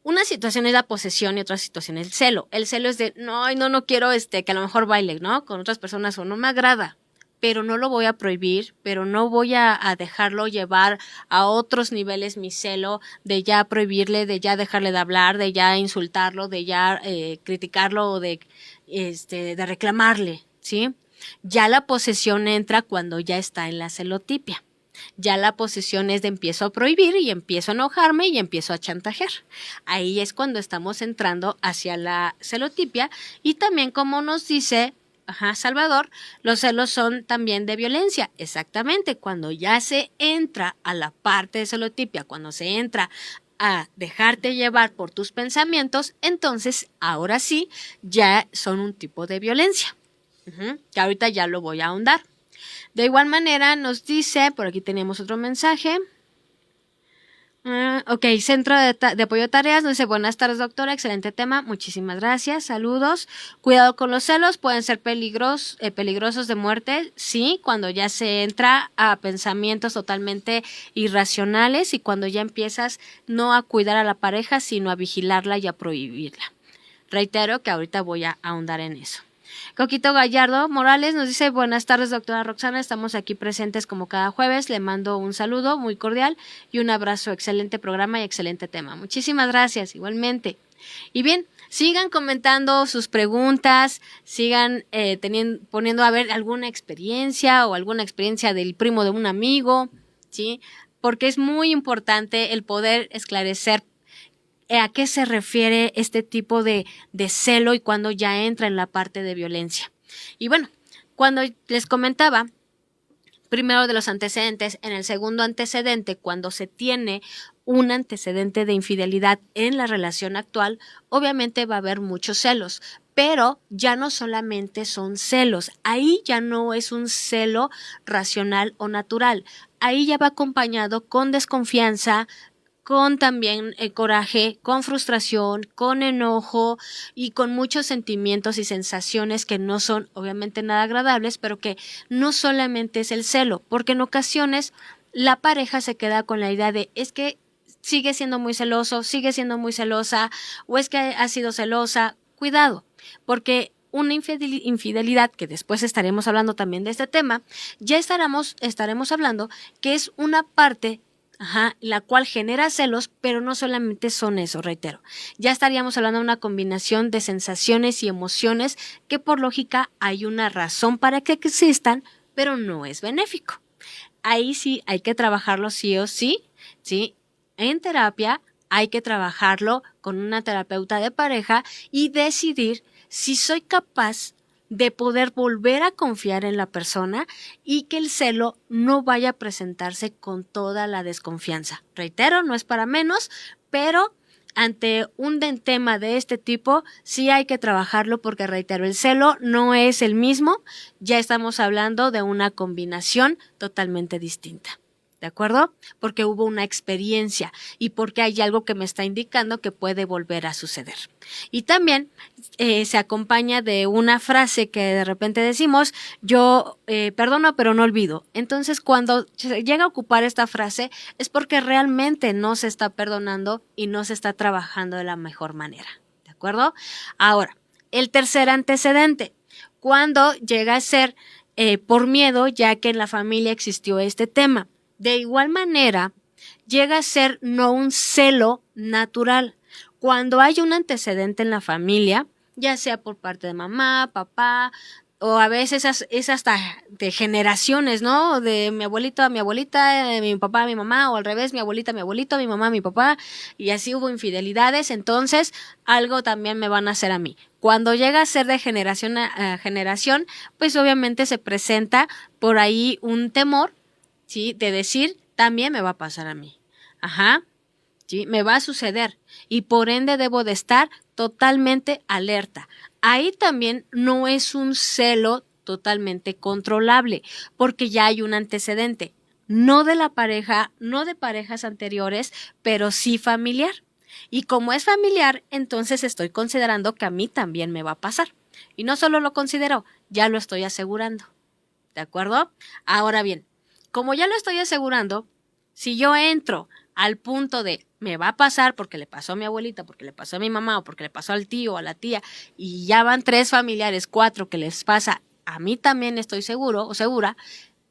Una situación es la posesión y otra situación es el celo. El celo es de, no quiero que a lo mejor baile, ¿no? Con otras personas o no me agrada, pero no lo voy a prohibir, pero no voy a dejarlo llevar a otros niveles mi celo, de ya prohibirle, de ya dejarle de hablar, de ya insultarlo, de ya criticarlo o de reclamarle, ¿sí? Ya la posesión entra cuando ya está en la celotipia. Ya la posesión es de empiezo a prohibir y empiezo a enojarme y empiezo a chantajear. Ahí es cuando estamos entrando hacia la celotipia y también como nos dice Salvador, los celos son también de violencia. Exactamente, cuando ya se entra a la parte de celotipia, cuando se entra a dejarte llevar por tus pensamientos, entonces ahora sí ya son un tipo de violencia, que ahorita ya lo voy a ahondar. De igual manera nos dice, por aquí tenemos otro mensaje. Centro de Apoyo a Tareas nos dice, buenas tardes doctora, excelente tema, muchísimas gracias, saludos. Cuidado con los celos, pueden ser peligrosos de muerte, sí, cuando ya se entra a pensamientos totalmente irracionales y cuando ya empiezas no a cuidar a la pareja, sino a vigilarla y a prohibirla. Reitero que ahorita voy a ahondar en eso. Coquito Gallardo Morales nos dice, buenas tardes doctora Roxana, estamos aquí presentes como cada jueves, le mando un saludo muy cordial y un abrazo, excelente programa y excelente tema. Muchísimas gracias, igualmente. Y bien, sigan comentando sus preguntas, sigan poniendo a ver alguna experiencia o alguna experiencia del primo de un amigo, ¿sí? Porque es muy importante el poder esclarecer a qué se refiere este tipo de celo y cuando ya entra en la parte de violencia. Y bueno, cuando les comentaba, primero de los antecedentes, en el segundo antecedente, cuando se tiene un antecedente de infidelidad en la relación actual, obviamente va a haber muchos celos, pero ya no solamente son celos, ahí ya no es un celo racional o natural, ahí ya va acompañado con desconfianza, con también coraje, con frustración, con enojo y con muchos sentimientos y sensaciones que no son obviamente nada agradables, pero que no solamente es el celo, porque en ocasiones la pareja se queda con la idea de es que sigue siendo muy celoso, sigue siendo muy celosa o es que ha sido celosa. Cuidado, porque una infidelidad, que después estaremos hablando también de este tema, ya estaremos hablando que es una parte la cual genera celos, pero no solamente son eso, reitero. Ya estaríamos hablando de una combinación de sensaciones y emociones que por lógica hay una razón para que existan, pero no es benéfico. Ahí sí hay que trabajarlo sí o sí, ¿sí? En terapia hay que trabajarlo con una terapeuta de pareja y decidir si soy capaz de poder volver a confiar en la persona y que el celo no vaya a presentarse con toda la desconfianza. Reitero, no es para menos, pero ante un tema de este tipo sí hay que trabajarlo porque, reitero, el celo no es el mismo, ya estamos hablando de una combinación totalmente distinta. ¿De acuerdo? Porque hubo una experiencia y porque hay algo que me está indicando que puede volver a suceder. Y también se acompaña de una frase que de repente decimos, yo perdono pero no olvido. Entonces cuando se llega a ocupar esta frase es porque realmente no se está perdonando y no se está trabajando de la mejor manera. ¿De acuerdo? Ahora, el tercer antecedente, cuando llega a ser por miedo, ya que en la familia existió este tema. De igual manera, llega a ser no un celo natural. Cuando hay un antecedente en la familia, ya sea por parte de mamá, papá, o a veces es hasta de generaciones, ¿no? De mi abuelito a mi abuelita, de mi papá a mi mamá, o al revés, mi abuelita a mi abuelito, mi mamá a mi papá, y así hubo infidelidades, entonces algo también me van a hacer a mí. Cuando llega a ser de generación a generación, pues obviamente se presenta por ahí un temor, ¿sí? De decir, también me va a pasar a mí. Ajá, ¿sí? Me va a suceder y por ende debo de estar totalmente alerta. Ahí también no es un celo totalmente controlable porque ya hay un antecedente, no de la pareja, no de parejas anteriores, pero sí familiar. Y como es familiar, entonces estoy considerando que a mí también me va a pasar. Y no solo lo considero, ya lo estoy asegurando. ¿De acuerdo? Ahora bien, como ya lo estoy asegurando, si yo entro al punto de me va a pasar porque le pasó a mi abuelita, porque le pasó a mi mamá o porque le pasó al tío o a la tía y ya van 3 familiares, 4 que les pasa, a mí también estoy seguro o segura,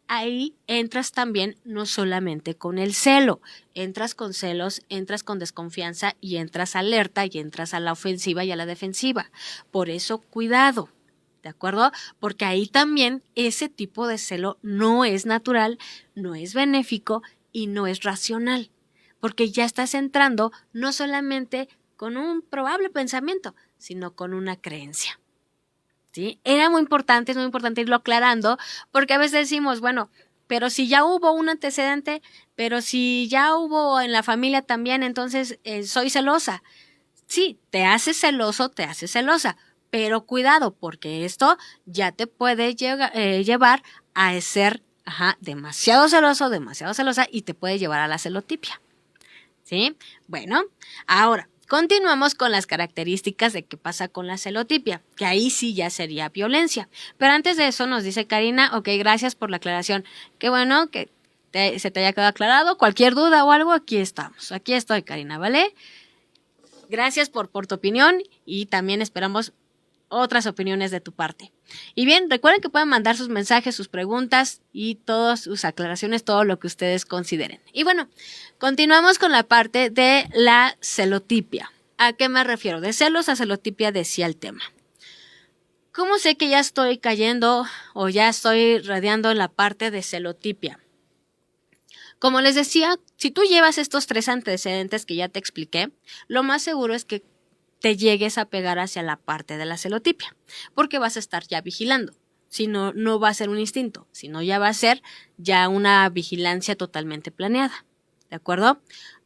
ahí entras también no solamente con el celo, entras con celos, entras con desconfianza y entras alerta y entras a la ofensiva y a la defensiva. Por eso, cuidado. ¿De acuerdo? Porque ahí también ese tipo de celo no es natural, no es benéfico y no es racional. Porque ya estás entrando no solamente con un probable pensamiento, sino con una creencia. ¿Sí? Es muy importante irlo aclarando, porque a veces decimos, bueno, pero si ya hubo un antecedente, pero si ya hubo en la familia también, entonces soy celosa. Sí, te hace celoso, te hace celosa. Pero cuidado, porque esto ya te puede llevar a ser demasiado celoso, demasiado celosa y te puede llevar a la celotipia. ¿Sí? Bueno, ahora continuamos con las características de qué pasa con la celotipia, que ahí sí ya sería violencia. Pero antes de eso nos dice Karina, ok, gracias por la aclaración. Qué bueno que se te haya quedado aclarado. Cualquier duda o algo, aquí estamos. Aquí estoy, Karina, ¿vale? Gracias por tu opinión y también esperamos otras opiniones de tu parte. Y bien, recuerden que pueden mandar sus mensajes, sus preguntas y todas sus aclaraciones, todo lo que ustedes consideren. Y bueno, continuamos con la parte de la celotipia. ¿A qué me refiero? De celos a celotipia decía el tema. ¿Cómo sé que ya estoy cayendo o ya estoy radiando en la parte de celotipia? Como les decía, si tú llevas estos 3 antecedentes que ya te expliqué, lo más seguro es que te llegues a pegar hacia la parte de la celotipia, porque vas a estar ya vigilando. Si no, no va a ser un instinto, sino ya va a ser ya una vigilancia totalmente planeada. ¿De acuerdo?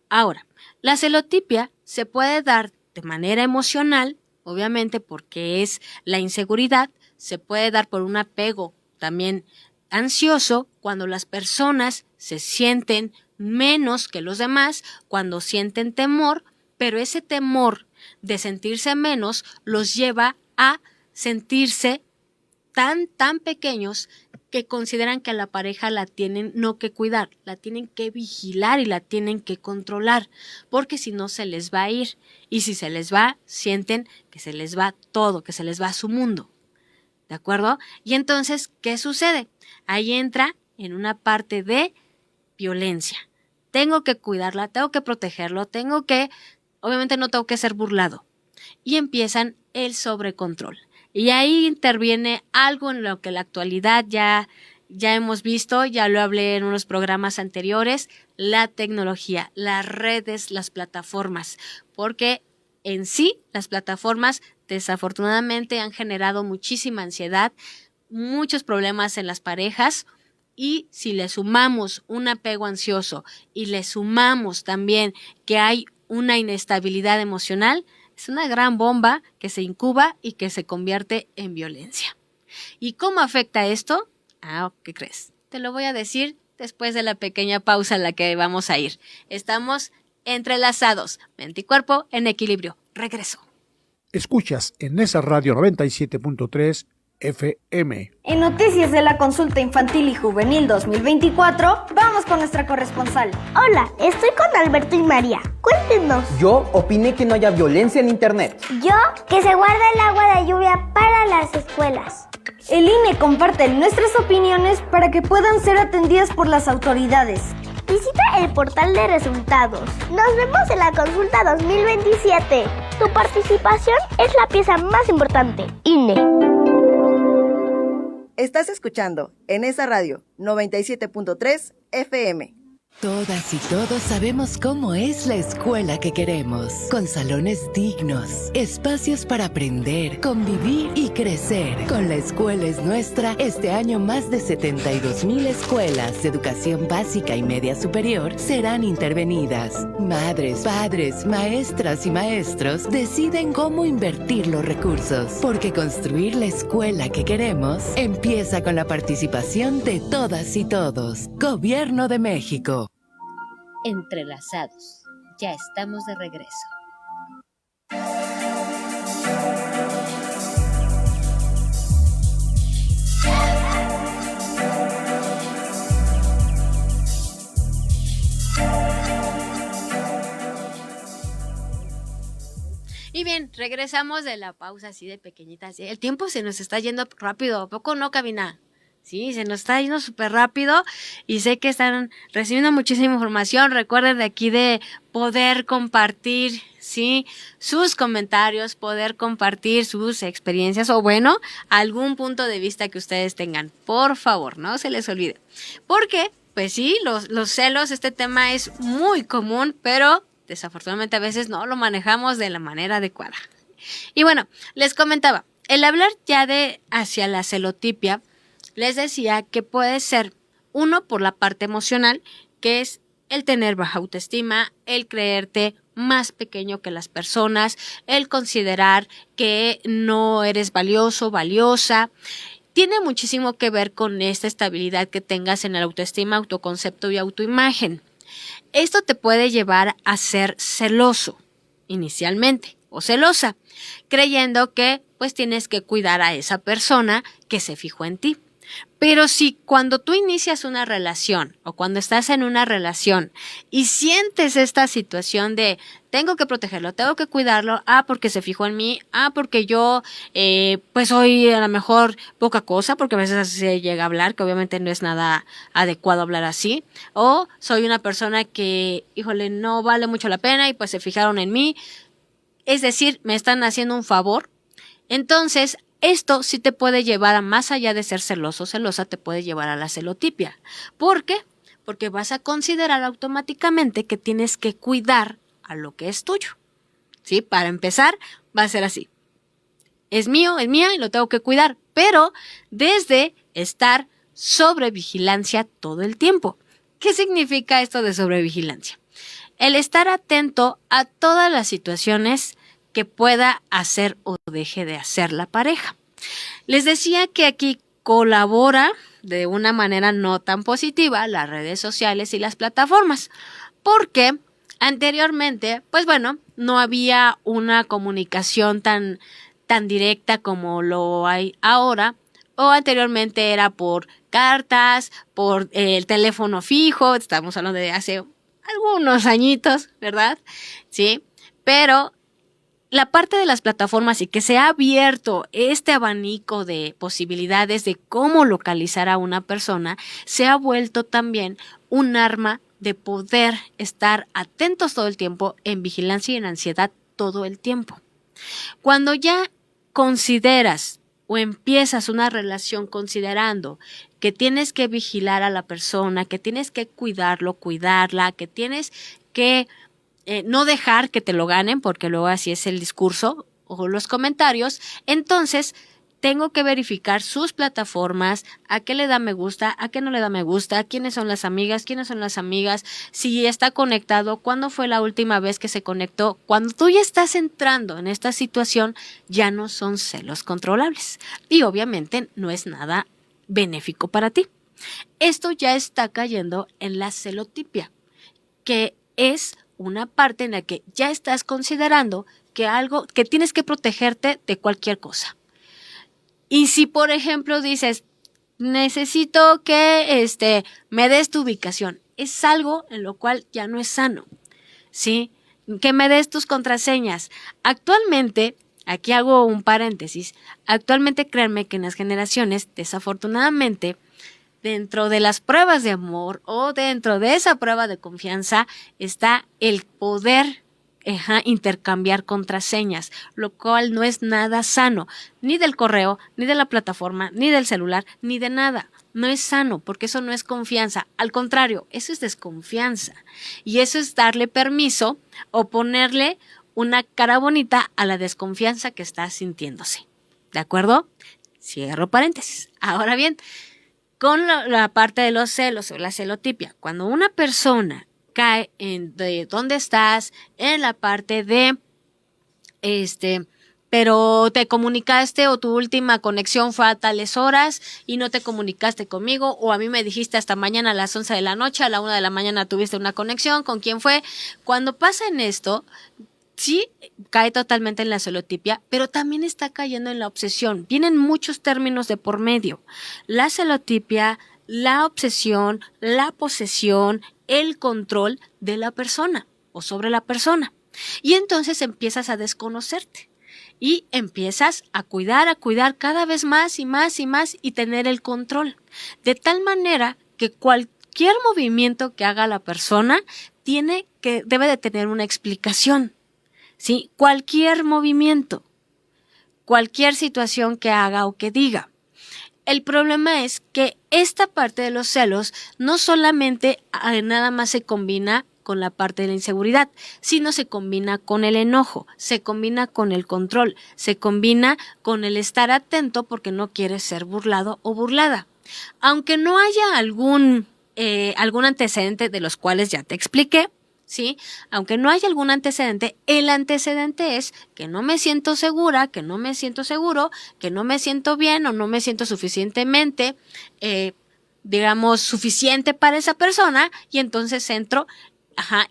Ahora, la celotipia se puede dar de manera emocional, obviamente porque es la inseguridad, se puede dar por un apego también ansioso, cuando las personas se sienten menos que los demás, cuando sienten temor, pero ese temor de sentirse menos los lleva a sentirse tan pequeños que consideran que a la pareja la tienen no que cuidar, la tienen que vigilar y la tienen que controlar, porque si no se les va a ir, y si se les va, sienten que se les va todo, que se les va su mundo. ¿De acuerdo? Y entonces, ¿qué sucede? Ahí entra en una parte de violencia. Tengo que cuidarla, tengo que protegerlo, obviamente no tengo que ser burlado. Y empiezan el sobrecontrol. Y ahí interviene algo en lo que en la actualidad ya hemos visto, ya lo hablé en unos programas anteriores, la tecnología, las redes, las plataformas. Porque en sí, las plataformas desafortunadamente han generado muchísima ansiedad, muchos problemas en las parejas. Y si le sumamos un apego ansioso y le sumamos también que hay una inestabilidad emocional, es una gran bomba que se incuba y que se convierte en violencia. ¿Y cómo afecta esto? ¿Qué crees? Te lo voy a decir después de la pequeña pausa a la que vamos a ir. Estamos entrelazados, mente y cuerpo en equilibrio. Regreso. Escuchas en esa radio 97.3 FM. En Noticias de la Consulta Infantil y Juvenil 2024, vamos con nuestra corresponsal. Hola, estoy con Alberto y María. Cuéntenos. Yo opiné que no haya violencia en internet. Yo, que se guarde el agua de lluvia para las escuelas. El INE comparte nuestras opiniones para que puedan ser atendidas por las autoridades. Visita el portal de resultados. Nos vemos en la consulta 2027. Tu participación es la pieza más importante. INE. Estás escuchando en esa radio 97.3 FM. Todas y todos sabemos cómo es la escuela que queremos, con salones dignos, espacios para aprender, convivir y crecer. Con La Escuela es Nuestra, este año más de 72,000 escuelas de educación básica y media superior serán intervenidas. Madres, padres, maestras y maestros deciden cómo invertir los recursos, porque construir la escuela que queremos empieza con la participación de todas y todos. Gobierno de México. Entrelazados. Ya estamos de regreso. Y bien, regresamos de la pausa así de pequeñitas. El tiempo se nos está yendo rápido, ¿a poco no, Cabina? Sí, se nos está yendo súper rápido y sé que están recibiendo muchísima información. Recuerden de aquí de poder compartir, sí, sus comentarios, poder compartir sus experiencias o bueno, algún punto de vista que ustedes tengan. Por favor, no se les olvide. Porque, pues sí, los celos, este tema es muy común, pero desafortunadamente a veces no lo manejamos de la manera adecuada. Y bueno, les comentaba, el hablar ya de hacia la celotipia, les decía que puede ser, uno, por la parte emocional, que es el tener baja autoestima, el creerte más pequeño que las personas, el considerar que no eres valioso, valiosa. Tiene muchísimo que ver con esta estabilidad que tengas en el autoestima, autoconcepto y autoimagen. Esto te puede llevar a ser celoso, inicialmente, o celosa, creyendo que pues tienes que cuidar a esa persona que se fijó en ti. Pero si cuando tú inicias una relación o cuando estás en una relación y sientes esta situación de tengo que protegerlo, tengo que cuidarlo, porque se fijó en mí, porque yo pues soy a lo mejor poca cosa, porque a veces así se llega a hablar, que obviamente no es nada adecuado hablar así, o soy una persona que, híjole, no vale mucho la pena y pues se fijaron en mí, es decir, me están haciendo un favor, entonces esto sí te puede llevar a más allá de ser celoso o celosa, te puede llevar a la celotipia. ¿Por qué? Porque vas a considerar automáticamente que tienes que cuidar a lo que es tuyo. ¿Sí? Para empezar, va a ser así. Es mío, es mía y lo tengo que cuidar. Pero desde estar sobre vigilancia todo el tiempo. ¿Qué significa esto de sobrevigilancia? El estar atento a todas las situaciones que pueda hacer o deje de hacer la pareja. Les decía que aquí colabora de una manera no tan positiva las redes sociales y las plataformas, porque anteriormente, pues bueno, no había una comunicación tan directa como lo hay ahora, o anteriormente era por cartas, por el teléfono fijo, estamos hablando de hace algunos añitos, ¿verdad? Sí, pero la parte de las plataformas y que se ha abierto este abanico de posibilidades de cómo localizar a una persona, se ha vuelto también un arma de poder estar atentos todo el tiempo, en vigilancia y en ansiedad todo el tiempo. Cuando ya consideras o empiezas una relación considerando que tienes que vigilar a la persona, que tienes que cuidarlo, cuidarla, que tienes que no dejar que te lo ganen, porque luego así es el discurso o los comentarios, entonces tengo que verificar sus plataformas, a qué le da me gusta, a qué no le da me gusta, quiénes son las amigas, si está conectado, cuándo fue la última vez que se conectó. Cuando tú ya estás entrando en esta situación, ya no son celos controlables y obviamente no es nada benéfico para ti. Esto ya está cayendo en la celotipia, que es una parte en la que ya estás considerando que tienes que protegerte de cualquier cosa. Y si, por ejemplo, dices, necesito que me des tu ubicación, es algo en lo cual ya no es sano, ¿sí? Que me des tus contraseñas. Actualmente, aquí hago un paréntesis, actualmente créanme que en las generaciones, desafortunadamente, dentro de las pruebas de amor o dentro de esa prueba de confianza está el poder intercambiar contraseñas, lo cual no es nada sano, ni del correo, ni de la plataforma, ni del celular, ni de nada. No es sano porque eso no es confianza. Al contrario, eso es desconfianza. Y eso es darle permiso o ponerle una cara bonita a la desconfianza que está sintiéndose. ¿De acuerdo? Cierro paréntesis. Ahora bien, con la parte de los celos o la celotipia, cuando una persona cae en de dónde estás, en la parte de pero te comunicaste o tu última conexión fue a tales horas y no te comunicaste conmigo, o a mí me dijiste hasta mañana a las 11 de la noche, a la 1 de la mañana tuviste una conexión, ¿con quién fue? Cuando pasa en esto, sí cae totalmente en la celotipia, pero también está cayendo en la obsesión. Vienen muchos términos de por medio. La celotipia, la obsesión, la posesión, el control de la persona o sobre la persona. Y entonces empiezas a desconocerte. Y empiezas a cuidar cada vez más y más y más y tener el control. De tal manera que cualquier movimiento que haga la persona debe de tener una explicación. ¿Sí? Cualquier movimiento, cualquier situación que haga o que diga. El problema es que esta parte de los celos no solamente nada más se combina con la parte de la inseguridad, sino se combina con el enojo, se combina con el control, se combina con el estar atento porque no quieres ser burlado o burlada. Aunque no haya algún antecedente de los cuales ya te expliqué, ¿sí? Aunque no haya algún antecedente, el antecedente es que no me siento segura, que no me siento seguro, que no me siento bien o no me siento suficientemente, suficiente para esa persona, y entonces entro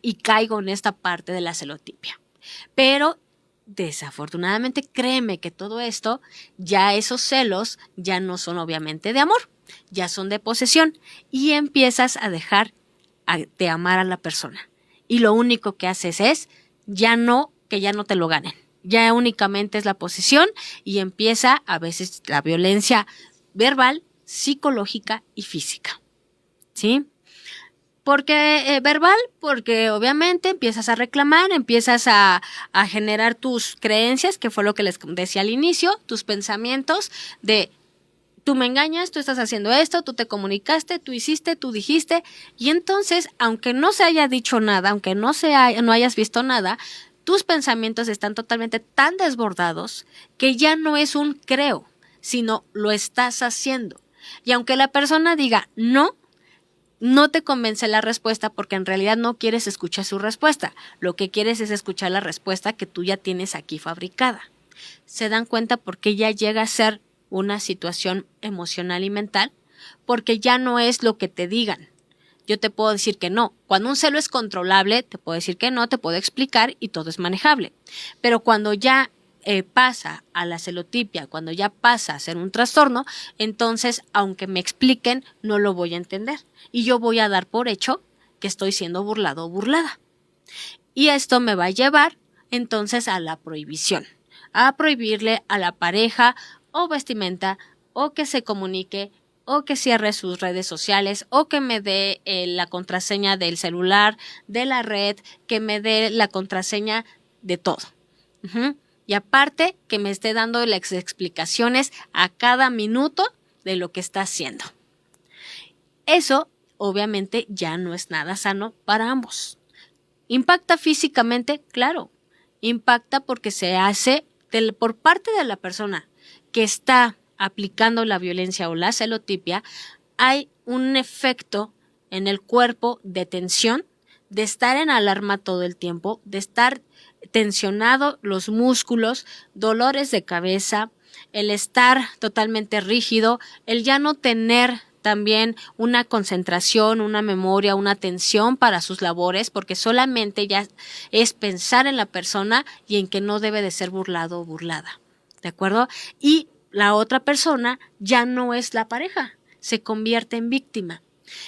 y caigo en esta parte de la celotipia. Pero desafortunadamente, créeme que todo esto, ya esos celos ya no son obviamente de amor, ya son de posesión, y empiezas a dejar de amar a la persona. Y lo único que haces es que ya no te lo ganen. Ya únicamente es la posesión y empieza a veces la violencia verbal, psicológica y física. ¿Sí? Porque verbal, porque obviamente empiezas a reclamar, empiezas a generar tus creencias, que fue lo que les decía al inicio, tus pensamientos de tú me engañas, tú estás haciendo esto, tú te comunicaste, tú hiciste, tú dijiste, y entonces, aunque no se haya dicho nada, aunque no hayas visto nada, tus pensamientos están totalmente tan desbordados que ya no es un creo, sino lo estás haciendo. Y aunque la persona diga no te convence la respuesta porque en realidad no quieres escuchar su respuesta. Lo que quieres es escuchar la respuesta que tú ya tienes aquí fabricada. ¿Se dan cuenta por qué ya llega a ser una situación emocional y mental? Porque ya no es lo que te digan. Yo te puedo decir que no. Cuando un celo es controlable, te puedo decir que no, te puedo explicar y todo es manejable. Pero cuando ya pasa a la celotipia, cuando ya pasa a ser un trastorno, entonces, aunque me expliquen, no lo voy a entender. Y yo voy a dar por hecho que estoy siendo burlado o burlada. Y esto me va a llevar, entonces, a la prohibición. A prohibirle a la pareja o vestimenta, o que se comunique, o que cierre sus redes sociales, o que me dé la contraseña del celular, de la red, que me dé la contraseña de todo. Y aparte, que me esté dando las explicaciones a cada minuto de lo que está haciendo. Eso, obviamente, ya no es nada sano para ambos. ¿Impacta físicamente? Claro. Impacta porque se hace por parte de la persona que está aplicando la violencia o la celotipia, hay un efecto en el cuerpo de tensión, de estar en alarma todo el tiempo, de estar tensionado los músculos, dolores de cabeza, el estar totalmente rígido, el ya no tener también una concentración, una memoria, una atención para sus labores, porque solamente ya es pensar en la persona y en que no debe de ser burlado o burlada, ¿de acuerdo? Y la otra persona ya no es la pareja, se convierte en víctima.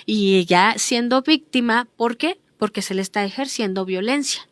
Y ya siendo víctima, ¿por qué? Porque se le está ejerciendo violencia.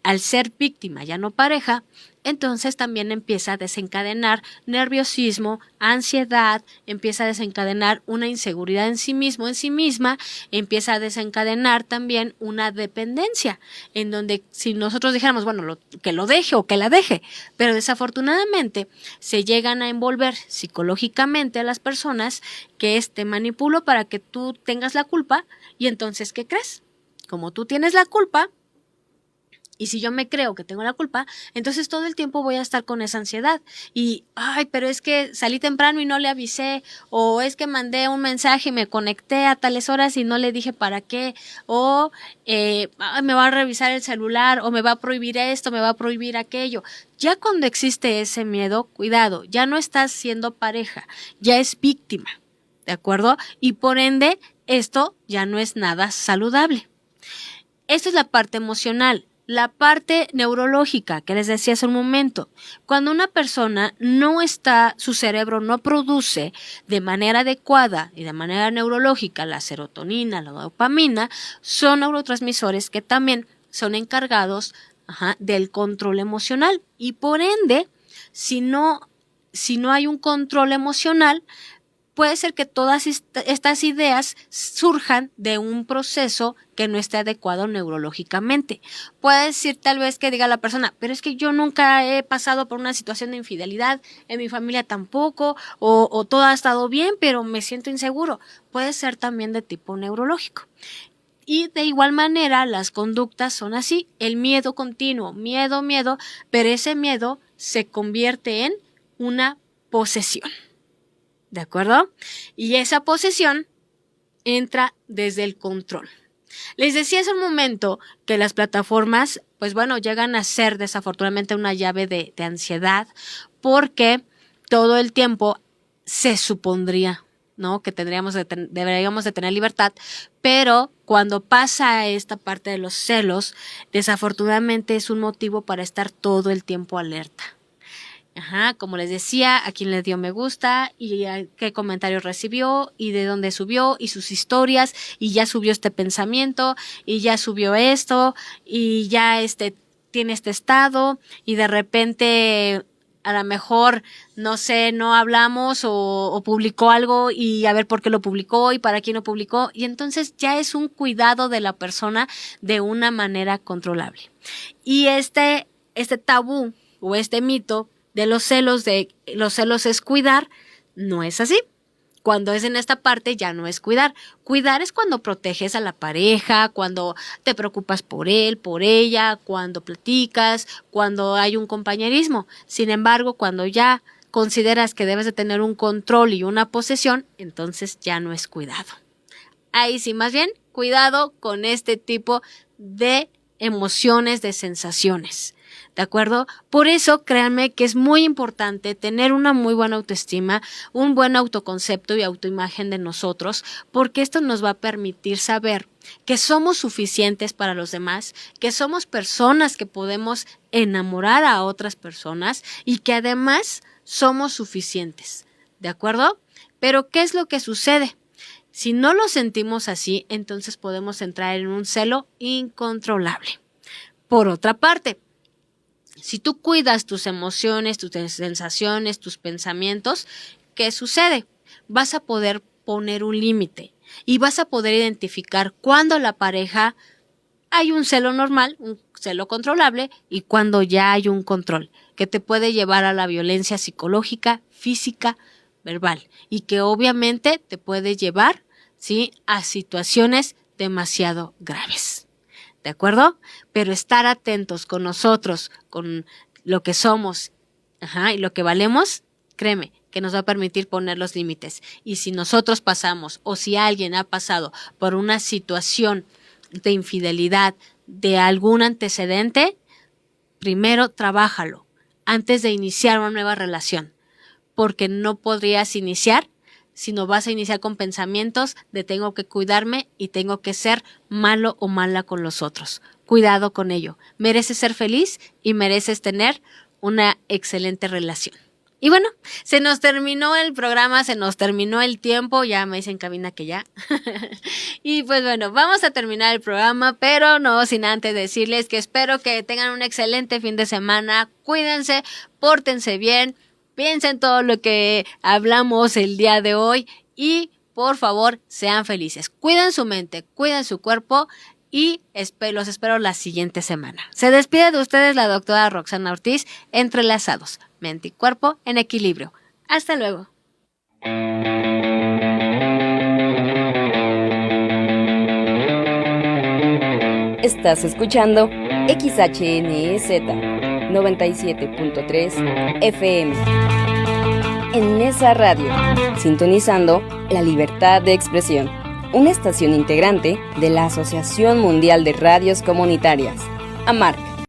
Al ser víctima, ya no pareja, entonces también empieza a desencadenar nerviosismo, ansiedad, empieza a desencadenar una inseguridad en sí mismo, en sí misma, empieza a desencadenar también una dependencia, en donde si nosotros dijéramos, bueno, que lo deje o que la deje, pero desafortunadamente se llegan a envolver psicológicamente a las personas que te manipulo para que tú tengas la culpa, y entonces, ¿qué crees? Como tú tienes la culpa, y si yo me creo que tengo la culpa, entonces todo el tiempo voy a estar con esa ansiedad. Y, pero es que salí temprano y no le avisé, o es que mandé un mensaje y me conecté a tales horas y no le dije para qué, o me va a revisar el celular, o me va a prohibir esto, me va a prohibir aquello. Ya cuando existe ese miedo, cuidado, ya no estás siendo pareja, ya es víctima, ¿de acuerdo? Y por ende, esto ya no es nada saludable. Esto es la parte emocional. La parte neurológica que les decía hace un momento, cuando una persona su cerebro no produce de manera adecuada y de manera neurológica la serotonina, la dopamina, son neurotransmisores que también son encargados del control emocional. Y por ende, si no hay un control emocional, puede ser que todas estas ideas surjan de un proceso que no esté adecuado neurológicamente. Puede decir tal vez que diga la persona, pero es que yo nunca he pasado por una situación de infidelidad, en mi familia tampoco, o todo ha estado bien, pero me siento inseguro. Puede ser también de tipo neurológico. Y de igual manera las conductas son así, el miedo continuo, miedo, pero ese miedo se convierte en una posesión. ¿De acuerdo? Y esa posesión entra desde el control. Les decía hace un momento que las plataformas, pues bueno, llegan a ser desafortunadamente una llave de ansiedad, porque todo el tiempo se supondría, ¿no?, que deberíamos de tener libertad, pero cuando pasa esta parte de los celos, desafortunadamente es un motivo para estar todo el tiempo alerta. Como les decía, a quién le dio me gusta y a qué comentarios recibió y de dónde subió y sus historias, y ya subió este pensamiento y ya subió esto y ya tiene este estado, y de repente a lo mejor, no sé, no hablamos o publicó algo y a ver por qué lo publicó y para quién lo publicó, y entonces ya es un cuidado de la persona de una manera controlable. Y este tabú o este mito de los celos es cuidar, no es así. Cuando es en esta parte ya no es cuidar. Cuidar es cuando proteges a la pareja, cuando te preocupas por él, por ella, cuando platicas, cuando hay un compañerismo. Sin embargo, cuando ya consideras que debes de tener un control y una posesión, entonces ya no es cuidado. Ahí sí, más bien, cuidado con este tipo de emociones, de sensaciones. ¿De acuerdo? Por eso, créanme que es muy importante tener una muy buena autoestima, un buen autoconcepto y autoimagen de nosotros, porque esto nos va a permitir saber que somos suficientes para los demás, que somos personas que podemos enamorar a otras personas y que además somos suficientes. ¿De acuerdo? Pero, ¿qué es lo que sucede? Si no lo sentimos así, entonces podemos entrar en un celo incontrolable. Por otra parte, si tú cuidas tus emociones, tus sensaciones, tus pensamientos, ¿qué sucede? Vas a poder poner un límite y vas a poder identificar cuándo la pareja hay un celo normal, un celo controlable, y cuando ya hay un control que te puede llevar a la violencia psicológica, física, verbal, y que obviamente te puede llevar, ¿sí?, a situaciones demasiado graves. ¿De acuerdo? Pero estar atentos con nosotros, con lo que somos y lo que valemos, créeme, que nos va a permitir poner los límites. Y si nosotros pasamos, o si alguien ha pasado por una situación de infidelidad, de algún antecedente, primero trabájalo antes de iniciar una nueva relación, porque no podrías iniciar sino vas a iniciar con pensamientos de tengo que cuidarme y tengo que ser malo o mala con los otros. Cuidado con ello. Mereces ser feliz y mereces tener una excelente relación. Y bueno, se nos terminó el programa, se nos terminó el tiempo, ya me dicen en cabina que ya. Y pues bueno, vamos a terminar el programa, pero no sin antes decirles que espero que tengan un excelente fin de semana. Cuídense, pórtense bien, piensen todo lo que hablamos el día de hoy y por favor sean felices. Cuiden su mente, cuiden su cuerpo y los espero la siguiente semana. Se despide de ustedes la doctora Roxana Ortiz, Entrelazados, mente y cuerpo en equilibrio. Hasta luego. Estás escuchando XHNEZ 97.3 FM. En esa radio, sintonizando la libertad de expresión. Una estación integrante de la Asociación Mundial de Radios Comunitarias, AMARC.